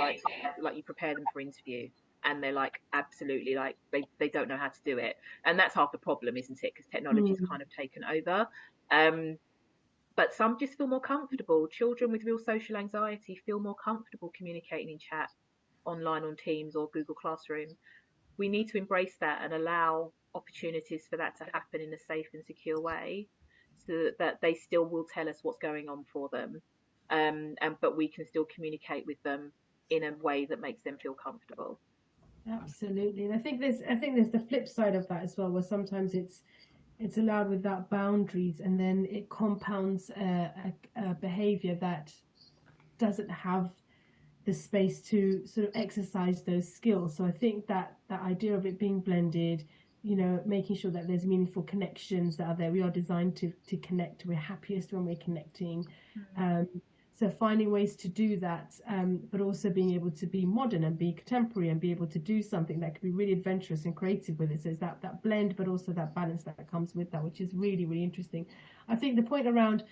like you prepare them for interview, and they're like, absolutely, like they don't know how to do it. And that's half the problem, isn't it? Because technology's kind of taken over. But some just feel more comfortable. Children with real social anxiety feel more comfortable communicating in chat online on Teams or Google Classroom. We need to embrace that and allow opportunities for that to happen in a safe and secure way, so that they still will tell us what's going on for them, but we can still communicate with them in a way that makes them feel comfortable. Absolutely. And I think there's the flip side of that as well, where sometimes it's allowed without boundaries, and then it compounds a behavior that doesn't have the space to sort of exercise those skills. So I think that idea of it being blended, making sure that there's meaningful connections that are there. We are designed to connect. We're happiest when we're connecting. So finding ways to do that, but also being able to be modern and be contemporary and be able to do something that could be really adventurous and creative with it. So it's that blend, but also that balance that comes with that, which is really, really interesting. I think the point around,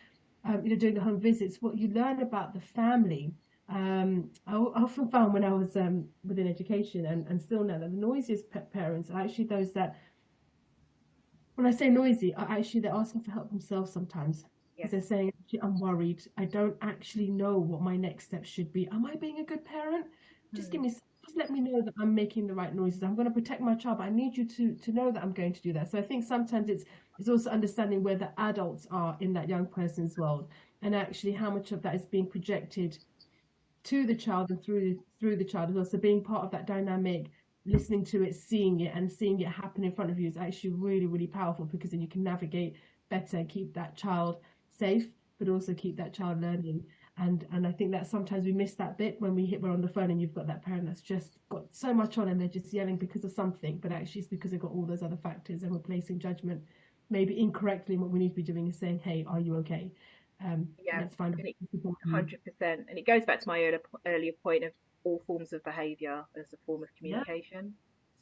doing the home visits, what you learn about the family. I often found when I was within education, and still know, that the noisiest parents are actually those that, when I say noisy, are actually, they're asking for help themselves sometimes. Because they're saying, I'm worried. I don't actually know what my next step should be. Am I being a good parent? Just let me know that I'm making the right noises. I'm going to protect my child, but I need you to know that I'm going to do that. So I think sometimes it's also understanding where the adults are in that young person's world, and actually how much of that is being projected to the child and through the child as well. So being part of that dynamic, listening to it, seeing it happen in front of you is actually really, really powerful, because then you can navigate better, keep that child safe, but also keep that child learning. And I think that sometimes we miss that bit when we're on the phone and you've got that parent that's just got so much on and they're just yelling because of something, but actually it's because they've got all those other factors, and we're placing judgment maybe incorrectly. And what we need to be doing is saying, hey, are you okay? Let's find 100%. And it goes back to my earlier point of all forms of behaviour as a form of communication.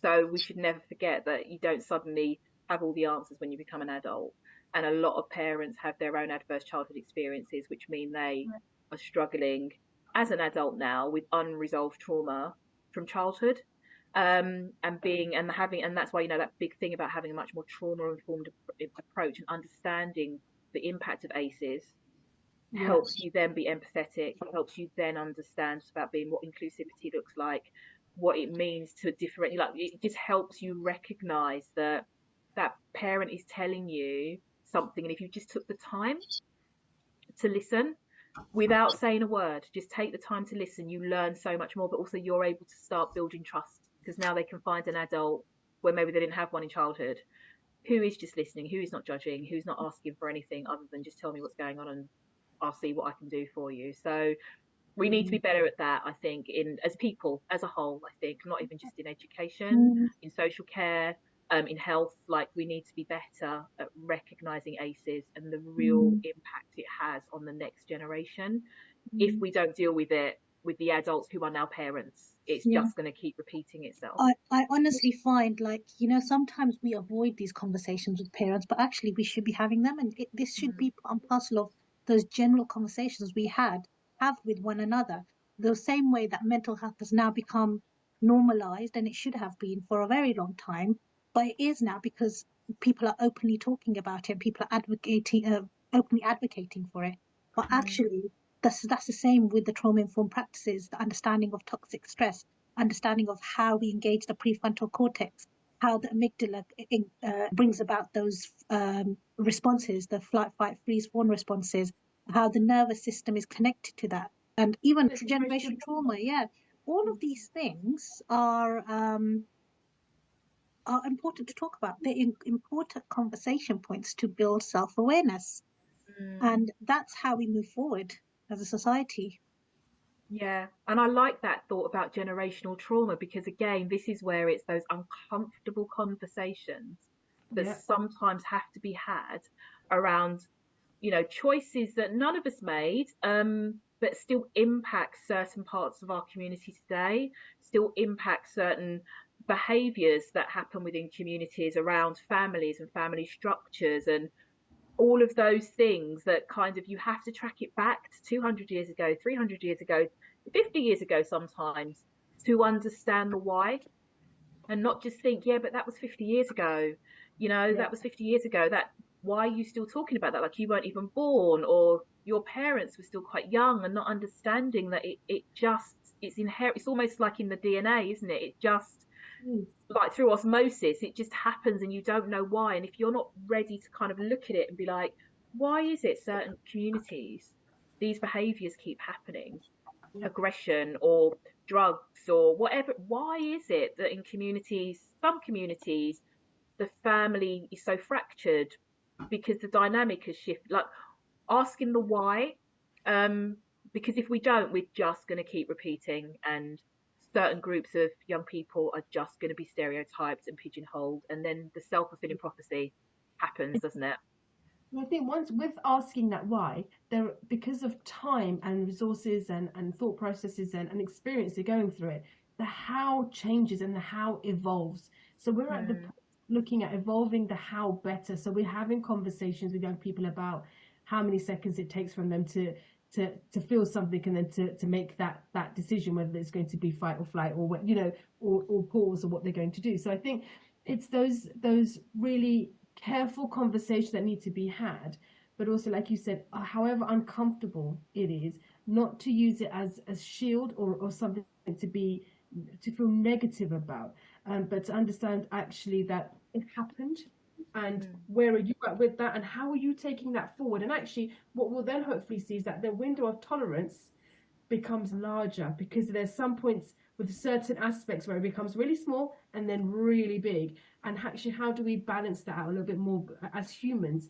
So we should never forget that you don't suddenly have all the answers when you become an adult. And a lot of parents have their own adverse childhood experiences, which mean they are struggling as an adult now with unresolved trauma from childhood. And that's why, that big thing about having a much more trauma informed approach and understanding the impact of ACEs helps you then be empathetic. It helps you then understand about being, what inclusivity looks like, what it means to different, like, it just helps you recognize that that parent is telling you something, and if you just took the time to listen without saying a word, just take the time to listen, you learn so much more. But also you're able to start building trust, because now they can find an adult where maybe they didn't have one in childhood, who is just listening, who is not judging, who's not asking for anything other than just tell me what's going on and I'll see what I can do for you. So we need to be better at that, I think, as people as a whole. I think not even just in education, in social care, in health. Like, we need to be better at recognizing ACEs and the real impact it has on the next generation. If we don't deal with it with the adults who are now parents, it's just going to keep repeating itself. I honestly find, like, sometimes we avoid these conversations with parents, but actually we should be having them, and this should be part and parcel of those general conversations we have with one another. The same way that mental health has now become normalized, and it should have been for a very long time, but it is now because people are openly talking about it, people are openly advocating for it. But actually, that's the same with the trauma-informed practices, the understanding of toxic stress, understanding of how we engage the prefrontal cortex, how the amygdala brings about those responses, the flight, fight, freeze, fawn responses, how the nervous system is connected to that, and even generational trauma. Yeah, all of these things are important to talk about. They're important conversation points to build self-awareness, and that's how we move forward as a society. Yeah, and I like that thought about generational trauma, because again, this is where it's those uncomfortable conversations that sometimes have to be had around, choices that none of us made, but still impact certain parts of our community today, still impact certain behaviours that happen within communities around families and family structures, and all of those things that kind of, you have to track it back to 200 years ago, 300 years ago, 50 years ago sometimes, to understand the why, and not just think, yeah, but that was 50 years ago, that was 50 years ago, that, why are you still talking about that? Like, you weren't even born, or your parents were still quite young, and not understanding that it's inherent. It's almost like in the DNA, isn't it? It just, like through osmosis, it just happens, and you don't know why. And if you're not ready to kind of look at it and be like, why is it certain communities, these behaviors keep happening, aggression or drugs or whatever, why is it that in some communities, the family is so fractured? Because the dynamic has shifted. Like, asking the why, because if we don't, we're just going to keep repeating, and certain groups of young people are just going to be stereotyped and pigeonholed, and then the self-fulfilling prophecy happens, doesn't it? I think once with asking that why, there, because of time and resources and thought processes and experience you're going through it, the how changes and the how evolves. So we're at the point looking at evolving the how better. So we're having conversations with young people about how many seconds it takes from them to feel something, and then to make that decision, whether it's going to be fight or flight, or what, or pause, or what they're going to do. So I think it's those really careful conversations that need to be had, but also, like you said, however uncomfortable it is, not to use it as a shield or something to feel negative about, but to understand actually that it happened, and where are you at with that, and how are you taking that forward. And actually what we'll then hopefully see is that the window of tolerance becomes larger, because there's some points with certain aspects where it becomes really small and then really big. And actually, how do we balance that out a little bit more as humans,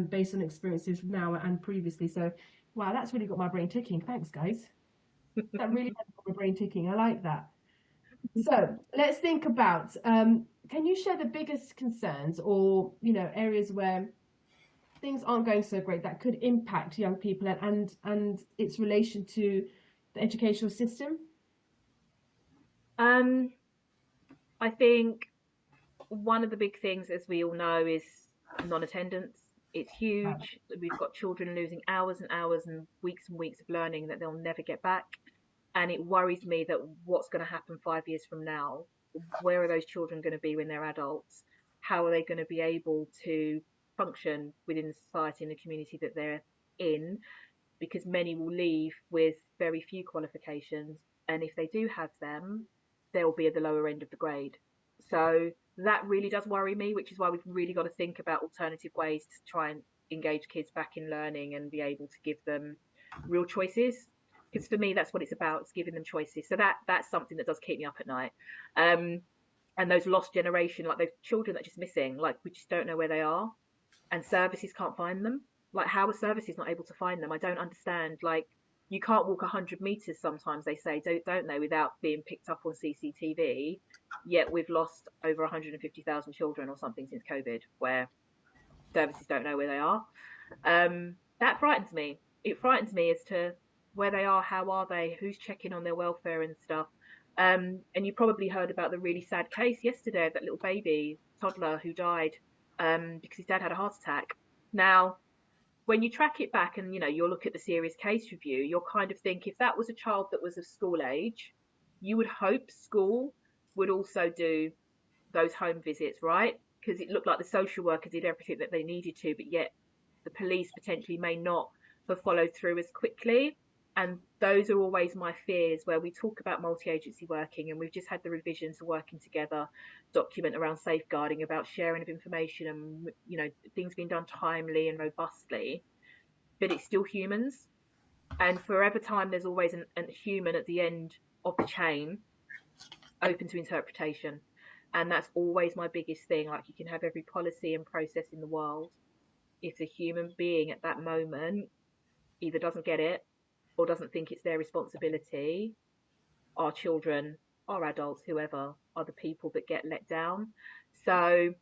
based on experiences now and previously? So, wow, that's really got my brain ticking. Thanks, guys. That really has got my brain ticking. I like that. So let's think about, can you share the biggest concerns, or, areas where things aren't going so great that could impact young people, and its relation to the educational system? I think one of the big things, as we all know, is non-attendance. It's huge. We've got children losing hours and hours and weeks of learning that they'll never get back. And it worries me that what's going to happen 5 years from now, where are those children going to be when they're adults? How are they going to be able to function within the society and the community that they're in? Because many will leave with very few qualifications. And if they do have them, they'll be at the lower end of the grade. So that really does worry me, which is why we've really got to think about alternative ways to try and engage kids back in learning and be able to give them real choices. Because for me, that's what it's about. It's giving them choices. So that's something that does keep me up at night. And those lost generation, like those children that are just missing, like we just don't know where they are, and services can't find them. Like, how are services not able to find them? I don't understand. Like, you can't walk 100 meters sometimes, they say, don't they, without being picked up on CCTV. yet we've lost over 150,000 children or something since COVID, where services don't know where they are. That frightens me. It frightens me as to where they are, how are they, who's checking on their welfare and stuff. And you probably heard about the really sad case yesterday of that little baby toddler who died because his dad had a heart attack. Now, when you track it back and you'll look at the serious case review, you'll kind of think if that was a child that was of school age, you would hope school would also do those home visits, right? Because it looked like the social worker did everything that they needed to, but yet the police potentially may not have followed through as quickly. And those are always my fears, where we talk about multi-agency working, and we've just had the revisions of working together document around safeguarding, about sharing of information, and things being done timely and robustly, but it's still humans. And forever time there's always a human at the end of the chain, open to interpretation. And that's always my biggest thing. Like, you can have every policy and process in the world, if the human being at that moment either doesn't get it or doesn't think it's their responsibility, our children, our adults, whoever, are the people that get let down. So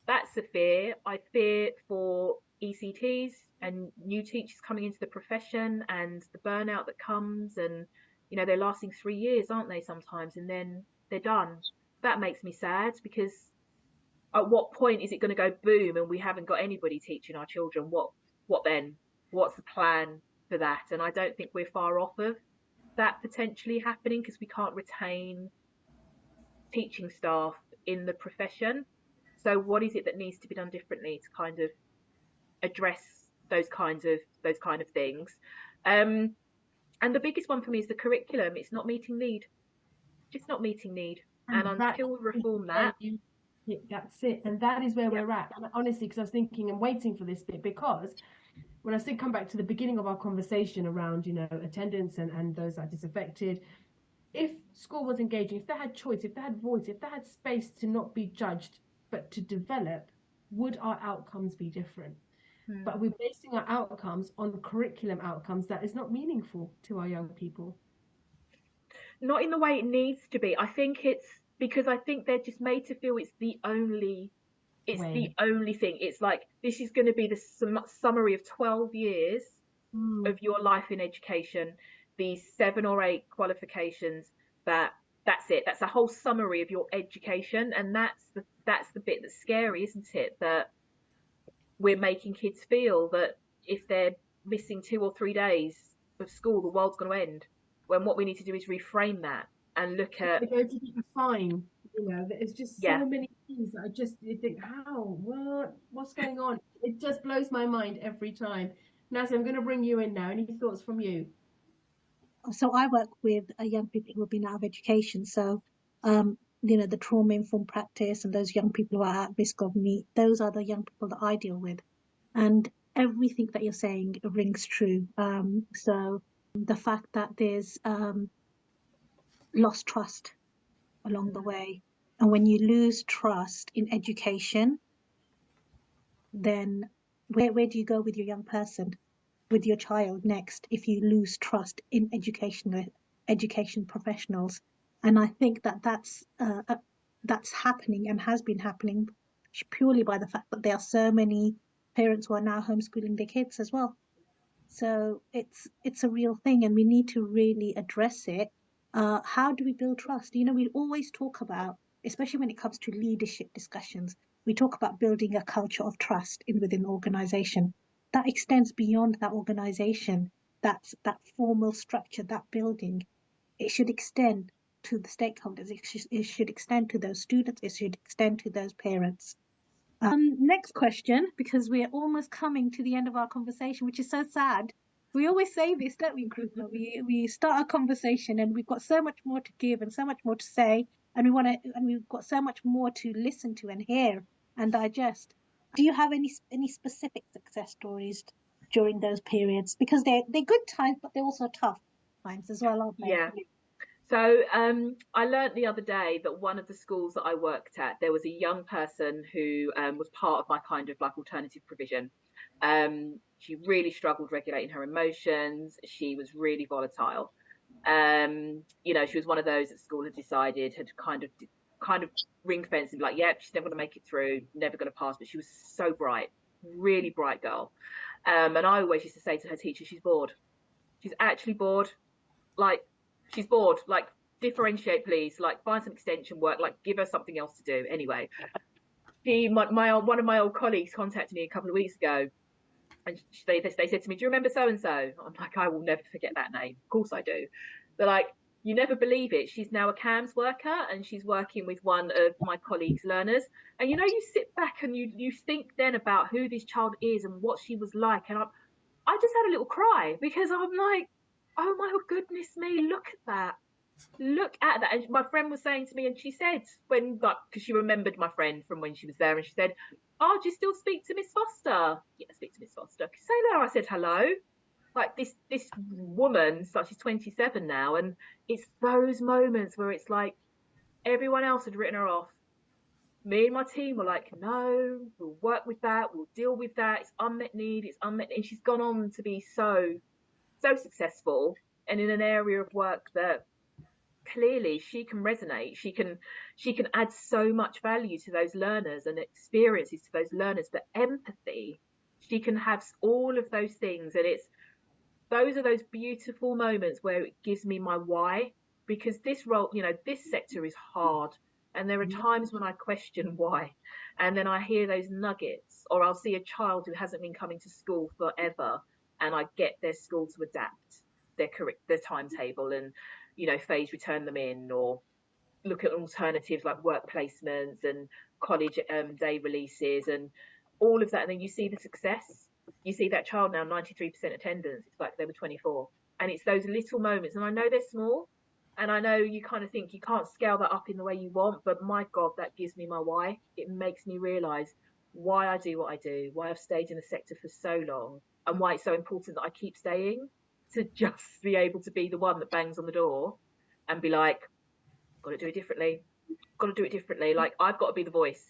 that's a fear. I fear for ECTs and new teachers coming into the profession, and the burnout that comes, and they're lasting 3 years, aren't they, sometimes, and then they're done. That makes me sad, because at what point is it going to go boom and we haven't got anybody teaching our children? What then? What's the plan for that? And I don't think we're far off of that potentially happening, because we can't retain teaching staff in the profession. So what is it that needs to be done differently to kind of address those kind of things? And the biggest one for me is the curriculum. It's not meeting need. Just not meeting need. And until we reform that, that's it. And that is where we're at. And honestly, because I was thinking and waiting for this bit, because when I still come back to the beginning of our conversation around, attendance and those that are disaffected, if school was engaging, if they had choice, if they had voice, if they had space to not be judged, but to develop, would our outcomes be different? But we're basing our outcomes on curriculum outcomes that is not meaningful to our young people. Not in the way it needs to be. I think it's because I think they're just made to feel it's the only thing. It's like, this is going to be the summary of 12 years of your life in education, these 7 or 8 qualifications, that's it. That's a whole summary of your education. And that's the bit that's scary, isn't it? That we're making kids feel that if they're missing 2 or 3 days of school, the world's going to end. When what we need to do is reframe that and look at... They're going to get a fine. There's just so many things that you think, how? What's going on? It just blows my mind every time. Nazya, I'm going to bring you in now. Any thoughts from you? So I work with young people who have been out of education. So, the trauma-informed practice and those young people who are at risk of need, those are the young people that I deal with. And everything that you're saying rings true. So the fact that there's lost trust along the way. And when you lose trust in education, then where do you go with your young person, with your child next, if you lose trust in education professionals? And I think that's happening and has been happening purely by the fact that there are so many parents who are now homeschooling their kids as well. So it's a real thing, and we need to really address it. How do we build trust? We always talk about, especially when it comes to leadership discussions, we talk about building a culture of trust within an organization. That extends beyond that organization. That formal structure, that building, it should extend to the stakeholders. It should extend to those students. It should extend to those parents. Next question, because we're almost coming to the end of our conversation, which is so sad. We always say this, don't we, Krupa? We start a conversation and we've got so much more to give and so much more to say, and we've got so much more to listen to and hear and digest. Do you have any specific success stories during those periods? Because they're good times, but they're also tough times as well, aren't they? Yeah. So I learnt the other day that one of the schools that I worked at, there was a young person who was part of my kind of like alternative provision. She really struggled regulating her emotions. She was really volatile. She was one of those that school had decided had kind of kind of ring fence and be like, yeah, she's never going to make it through, never going to pass. But she was so bright, really bright girl. And I always used to say to her teacher, she's bored. She's actually bored. Like, she's bored. Like, differentiate, please. Like, find some extension work. Like, give her something else to do. Anyway, one of my old colleagues contacted me a couple of weeks ago, and they said to me, "Do you remember so and so?" I'm like, "I will never forget that name. Of course I do." They're like, "You never believe it. She's now a CAMS worker, and she's working with one of my colleagues' learners." And you sit back and you think then about who this child is and what she was like, and I just had a little cry because I'm like, "Oh my goodness me, look at that." Look at that. And my friend was saying to me, and she said, because she remembered my friend from when she was there, and she said, "Oh, do you still speak to Miss Foster?" "Yeah, I speak to Miss Foster." "Say hello." I said, "Hello." Like this woman, so she's 27 now, and it's those moments where it's like everyone else had written her off. Me and my team were like, "No, we'll work with that, we'll deal with that. It's unmet need, it's unmet need." And she's gone on to be so successful, and in an area of work that clearly she can resonate. She can add so much value to those learners and experiences to those learners. But empathy, she can have all of those things, and those are those beautiful moments where it gives me my why. Because this role, this sector is hard, and there are times when I question why, and then I hear those nuggets, or I'll see a child who hasn't been coming to school forever, and I get their school to adapt their timetable and phase return them in, or look at alternatives like work placements and college day releases and all of that. And then you see the success. You see that child now 93% attendance. It's like they were 24. And it's those little moments. And I know they're small. And I know you kind of think you can't scale that up in the way you want. But my God, that gives me my why. It makes me realise why I do what I do, why I've stayed in the sector for so long, and why it's so important that I keep staying, to just be able to be the one that bangs on the door and be like, got to do it differently. Got to do it differently. Like, I've got to be the voice,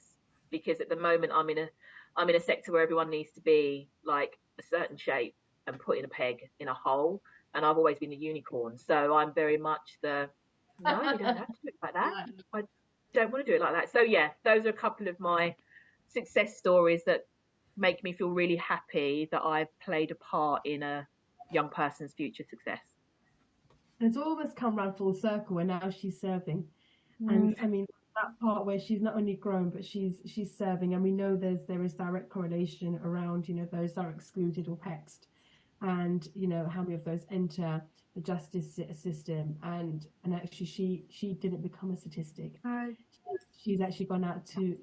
because at the moment I'm in a sector where everyone needs to be like a certain shape and put in a peg in a hole. And I've always been the unicorn. So I'm very much no, you don't have to do it like that. I don't want to do it like that. So yeah, those are a couple of my success stories that make me feel really happy that I've played a part in a young person's future success. And it's almost come round full circle, and now she's serving. And I mean, that part where she's not only grown, but she's serving, and we know there is direct correlation around those that are excluded or PEXed, and how many of those enter the justice system, and actually she didn't become a statistic. She's actually gone out to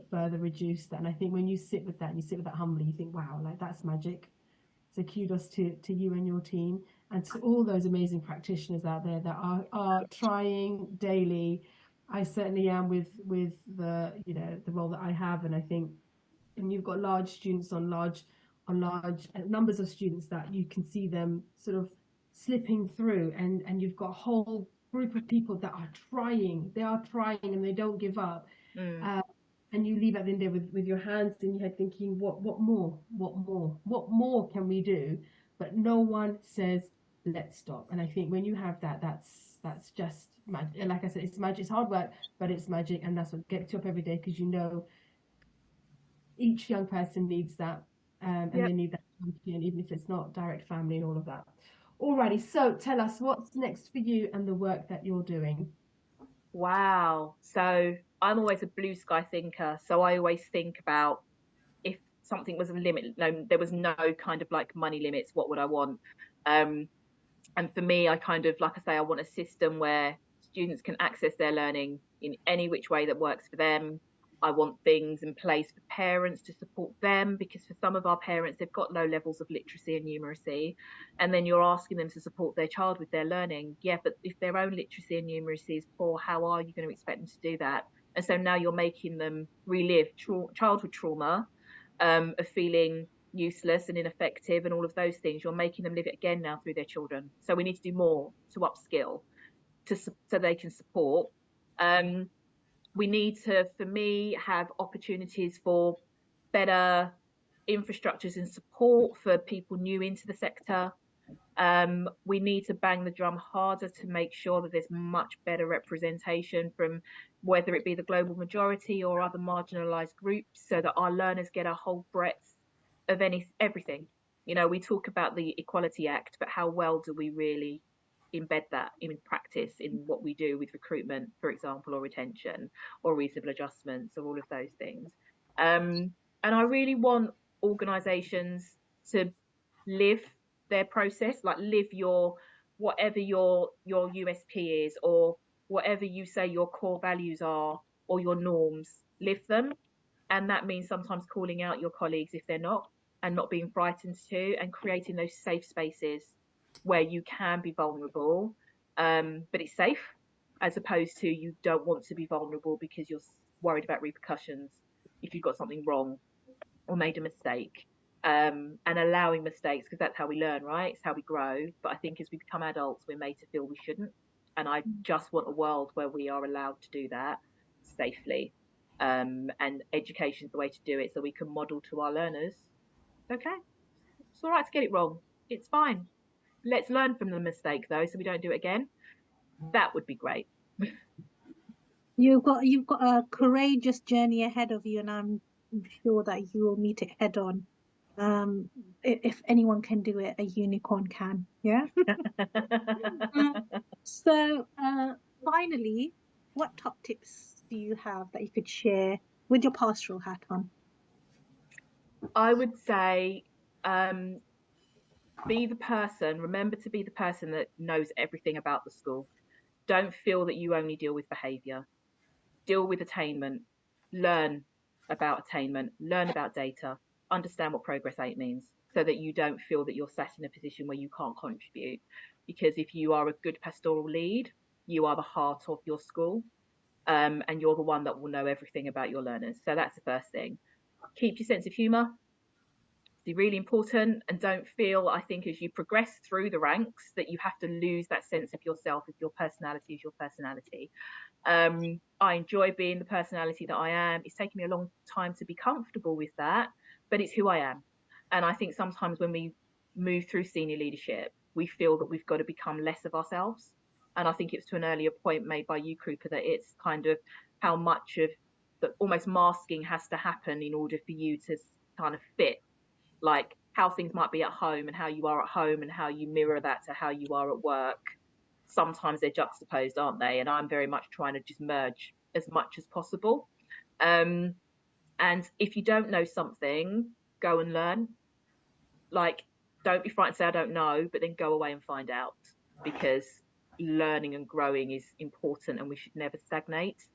further reduce that. And I think when you sit with that and you sit with that humbly, you think, wow, like that's magic. So kudos to you and your team, and to all those amazing practitioners out there that are trying daily. I certainly am with the the role that I have, and I think, and you've got large students on large numbers of students that you can see them sort of slipping through, and you've got a whole group of people that are trying. They are trying and they don't give up. And you leave at the end there with your hands in your head thinking, what more can we do? But no one says, let's stop. And I think when you have that, that's just magic. Like I said, it's magic. It's hard work, but it's magic. And that's what gets you up every day, because each young person needs that. And they need that champion, even if it's not direct family and all of that. Alrighty, so tell us what's next for you and the work that you're doing. Wow. So I'm always a blue sky thinker. So I always think about, if something was a limit, there was no kind of like money limits, what would I want? And for me, I kind of, like I say, I want a system where students can access their learning in any which way that works for them. I want things in place for parents to support them, because for some of our parents, they've got low levels of literacy and numeracy. And then you're asking them to support their child with their learning. Yeah, but if their own literacy and numeracy is poor, how are you going to expect them to do that? And so now you're making them relive childhood trauma, of feeling useless and ineffective and all of those things. You're making them live it again now through their children. So we need to do more to upskill, so they can support. We need to, for me, have opportunities for better infrastructures and support for people new into the sector. We need to bang the drum harder to make sure that there's much better representation from whether it be the global majority or other marginalised groups, so that our learners get a whole breadth of everything. You know, we talk about the Equality Act, but how well do we really embed that in practice in what we do with recruitment, for example, or retention, or reasonable adjustments, or all of those things? And I really want organisations to live their process, like live your whatever your USP is, or whatever you say your core values are, or your norms, live them. And that means sometimes calling out your colleagues if they're not, and not being frightened to, and creating those safe spaces where you can be vulnerable, but it's safe, as opposed to you don't want to be vulnerable because you're worried about repercussions if you've got something wrong or made a mistake. And allowing mistakes, because that's how we learn, right? It's how we grow. But I think as we become adults, we're made to feel we shouldn't. And I just want a world where we are allowed to do that safely. And education is the way to do it, so we can model to our learners. Okay, it's all right to get it wrong. It's fine. Let's learn from the mistake, though, so we don't do it again. That would be great. You've got a courageous journey ahead of you, and I'm sure that you will meet it head on. If anyone can do it, a unicorn can. Yeah. So, finally, what top tips do you have that you could share with your pastoral hat on? I would say, be the person, remember to be the person that knows everything about the school. Don't feel that you only deal with behaviour. Deal with attainment. Learn about attainment. Learn about data. Understand what Progress 8 means, so that you don't feel that you're sat in a position where you can't contribute. Because if you are a good pastoral lead, you are the heart of your school, and you're the one that will know everything about your learners. So that's the first thing. Keep your sense of humour. It's really important, and don't feel, I think, as you progress through the ranks, that you have to lose that sense of yourself, if your personality is your personality. I enjoy being the personality that I am. It's taken me a long time to be comfortable with that, but it's who I am. And I think sometimes when we move through senior leadership, we feel that we've got to become less of ourselves. And I think it was to an earlier point made by you, Krupa, that it's kind of how much of the almost masking has to happen in order for you to kind of fit, like how things might be at home and how you are at home, and how you mirror that to how you are at work. Sometimes they're juxtaposed, aren't they? And I'm very much trying to just merge as much as possible. And if you don't know something, go and learn. Like, don't be frightened to say I don't know, but then go away and find out, because learning and growing is important, and we should never stagnate.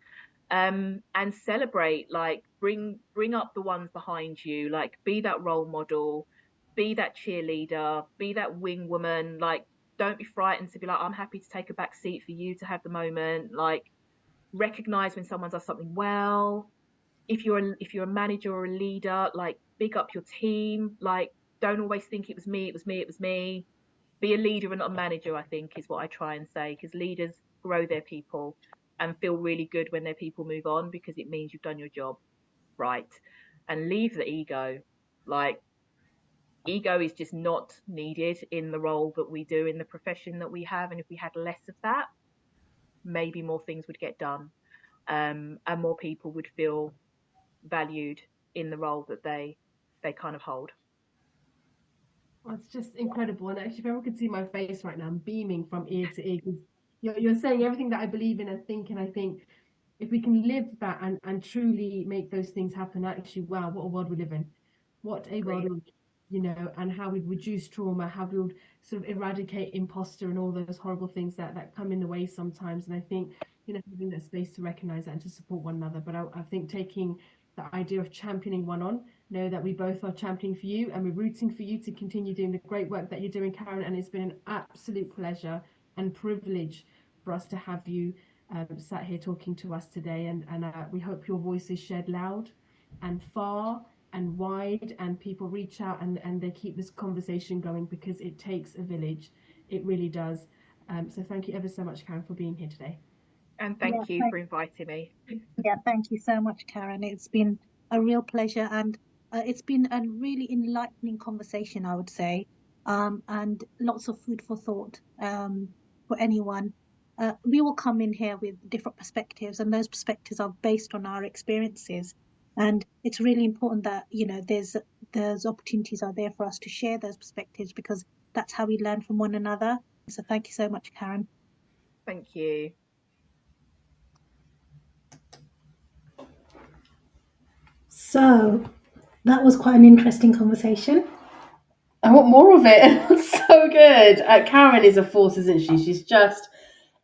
And celebrate, like bring up the ones behind you, like be that role model, be that cheerleader, be that wing woman. Like, don't be frightened to be like, I'm happy to take a back seat for you to have the moment. Like, recognize when someone does something well. If you're a manager or a leader, like big up your team. Like, don't always think it was me. Be a leader and not a manager, I think, is what I try and say, because leaders grow their people and feel really good when their people move on, because it means you've done your job right. And leave the ego. Like, ego is just not needed in the role that we do, in the profession that we have. And if we had less of that, maybe more things would get done, and more people would feel valued in the role that they kind of hold. Oh, it's just incredible. And actually, if everyone could see my face right now, I'm beaming from ear to ear, because you're saying everything that I believe in and think. And I think if we can live that and truly make those things happen, actually, wow, what a world we live in. What a world, and how we'd reduce trauma, how we would sort of eradicate imposter and all those horrible things that come in the way sometimes. And I think, having that space to recognize that and to support one another. But I think taking the idea of championing one on, know that we both are championing for you, and we're rooting for you to continue doing the great work that you're doing, Karen. And it's been an absolute pleasure and privilege for us to have you sat here talking to us today. And we hope your voice is shared loud and far and wide, and people reach out and they keep this conversation going, because it takes a village. It really does. So thank you ever so much, Karen, for being here today. And thank you for inviting me. Yeah, thank you so much, Karen. It's been a real pleasure, and it's been a really enlightening conversation, I would say, and lots of food for thought for anyone we all come in here with different perspectives, and those perspectives are based on our experiences. And it's really important that, you know, there's opportunities are there for us to share those perspectives, because that's how we learn from one another. So thank you so much, Karen. Thank you. So that was quite an interesting conversation. I want more of it. It's so good. Karen is a force, isn't she? She's just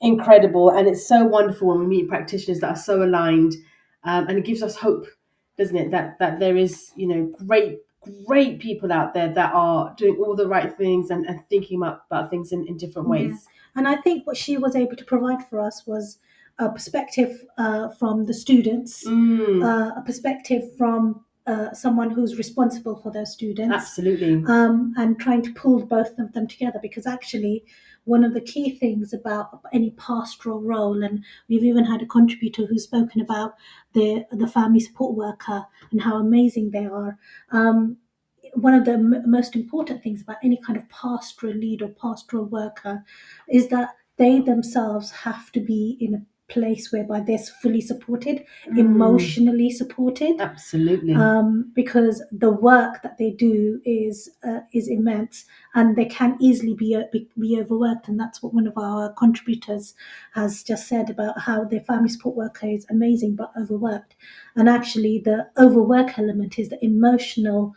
incredible, and it's so wonderful when we meet practitioners that are so aligned, and it gives us hope, doesn't it? That there is, you know, great people out there that are doing all the right things and thinking about things in different ways. Yeah. And I think what she was able to provide for us was a perspective from the students, a perspective from someone who's responsible for those students. Absolutely. And trying to pull both of them together, because actually one of the key things about any pastoral role, and we've even had a contributor who's spoken about the family support worker and how amazing they are. One of the most important things about any kind of pastoral lead or pastoral worker is that they themselves have to be in a place whereby they're fully supported, emotionally supported. Absolutely. Because the work that they do is immense, and they can easily be overworked. And that's what one of our contributors has just said about how their family support worker is amazing but overworked. And actually, the overwork element is the emotional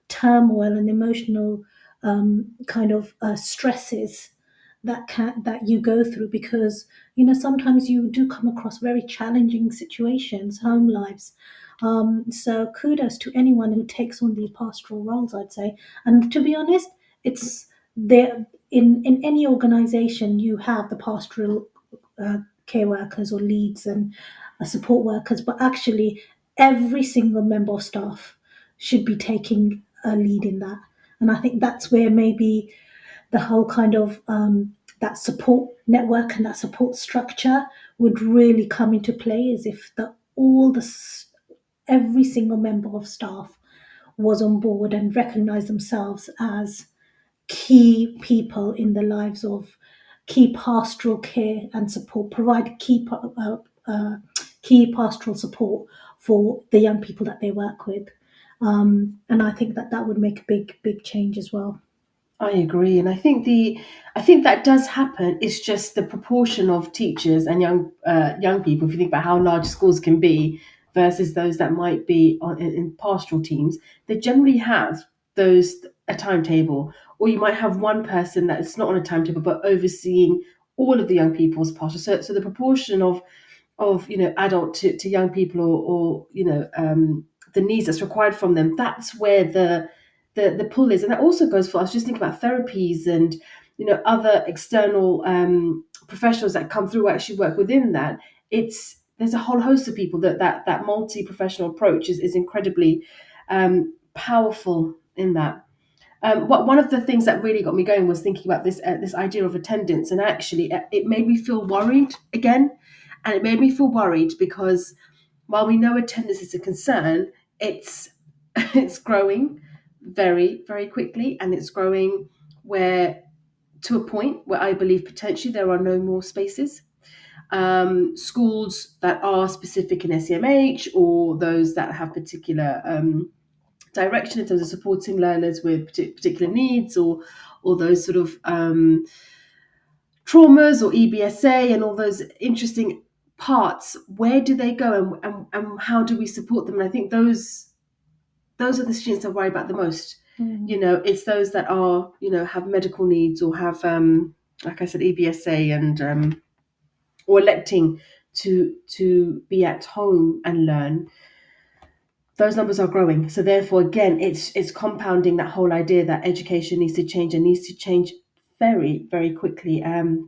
turmoil and emotional kind of stresses that you go through, because, you know, sometimes you do come across very challenging situations, home lives. So kudos to anyone who takes on these pastoral roles, I'd say. And to be honest, it's there in any organization. You have the pastoral care workers or leads and support workers, but actually every single member of staff should be taking a lead in that. And I think that's where maybe the whole kind of that support network and that support structure would really come into play, is if every single member of staff was on board and recognized themselves as key people in the lives of key pastoral care and support, provide key pastoral support for the young people that they work with. And I think that would make a big change as well. I agree, and I think that does happen. It's just the proportion of teachers and young people. If you think about how large schools can be versus those that might be in pastoral teams, they generally have a timetable, or you might have one person that's not on a timetable but overseeing all of the young people's pastoral. So the proportion of adult to young people, or the needs that's required from them, that's where the pull is. And that also goes for, I was just thinking about therapies and other external professionals that come through who actually work within that. There's a whole host of people that multi-professional approach is incredibly powerful in that. One of the things that really got me going was thinking about this idea of attendance, and actually it made me feel worried again. And it made me feel worried because while we know attendance is a concern, it's growing very, very quickly, and it's growing to a point where I believe potentially there are no more spaces. Schools that are specific in SEMH, or those that have particular direction in terms of supporting learners with particular needs, or those sort of traumas or EBSA and all those interesting parts, where do they go, and how do we support them? And I think those are the students that worry about the most. It's those that are have medical needs, or have like I said, EBSA, and or electing to be at home and learn. Those numbers are growing. So therefore, again, it's compounding that whole idea that education needs to change, and needs to change very, very quickly,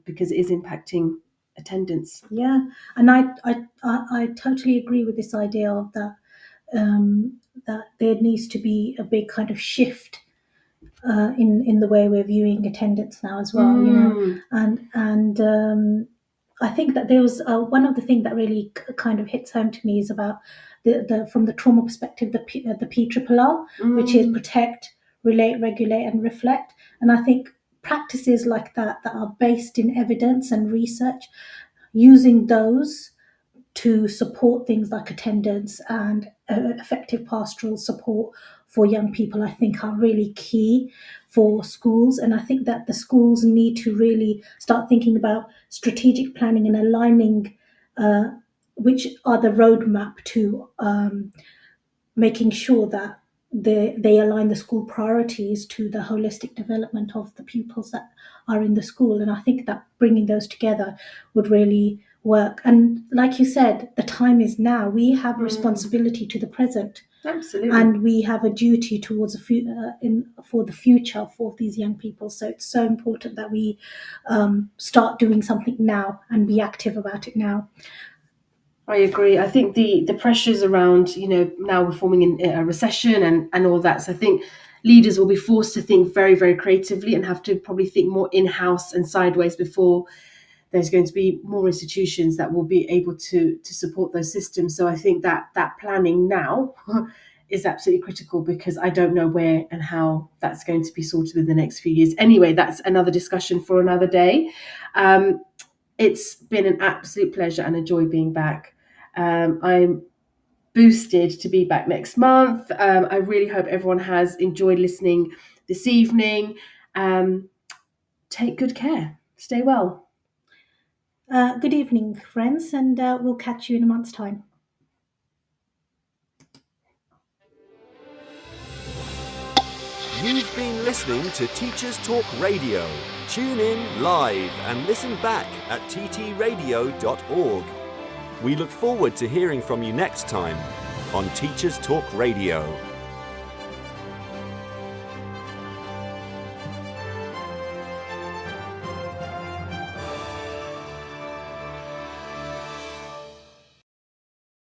because it is impacting attendance. Yeah, and I totally agree with this idea of that, that there needs to be a big kind of shift in the way we're viewing attendance now as well. And I think that there was one of the things that really kind of hits home to me is about the from the trauma perspective, the PRRR, which is protect, relate, regulate, and reflect. And I think practices like that are based in evidence and research, using those to support things like attendance and effective pastoral support for young people, I think are really key for schools. And I think that the schools need to really start thinking about strategic planning and aligning which are the roadmap to making sure that they align the school priorities to the holistic development of the pupils that are in the school. And I think that bringing those together would really work. And like you said, the time is now. We have a responsibility to the present. Absolutely. And we have a duty towards for the future for these young people. So it's so important that we start doing something now and be active about it now. I agree. I think the pressures around, now we're forming in a recession and all that. So I think leaders will be forced to think very, very creatively and have to probably think more in-house and sideways before there's going to be more institutions that will be able to support those systems. So I think that planning now is absolutely critical, because I don't know where and how that's going to be sorted in the next few years. Anyway, that's another discussion for another day. It's been an absolute pleasure and a joy being back. I'm boosted to be back next month. I really hope everyone has enjoyed listening this evening. Take good care. Stay well. Good evening, friends, and we'll catch you in a month's time. You've been listening to Teachers Talk Radio. Tune in live and listen back at ttradio.org. We look forward to hearing from you next time on Teachers Talk Radio.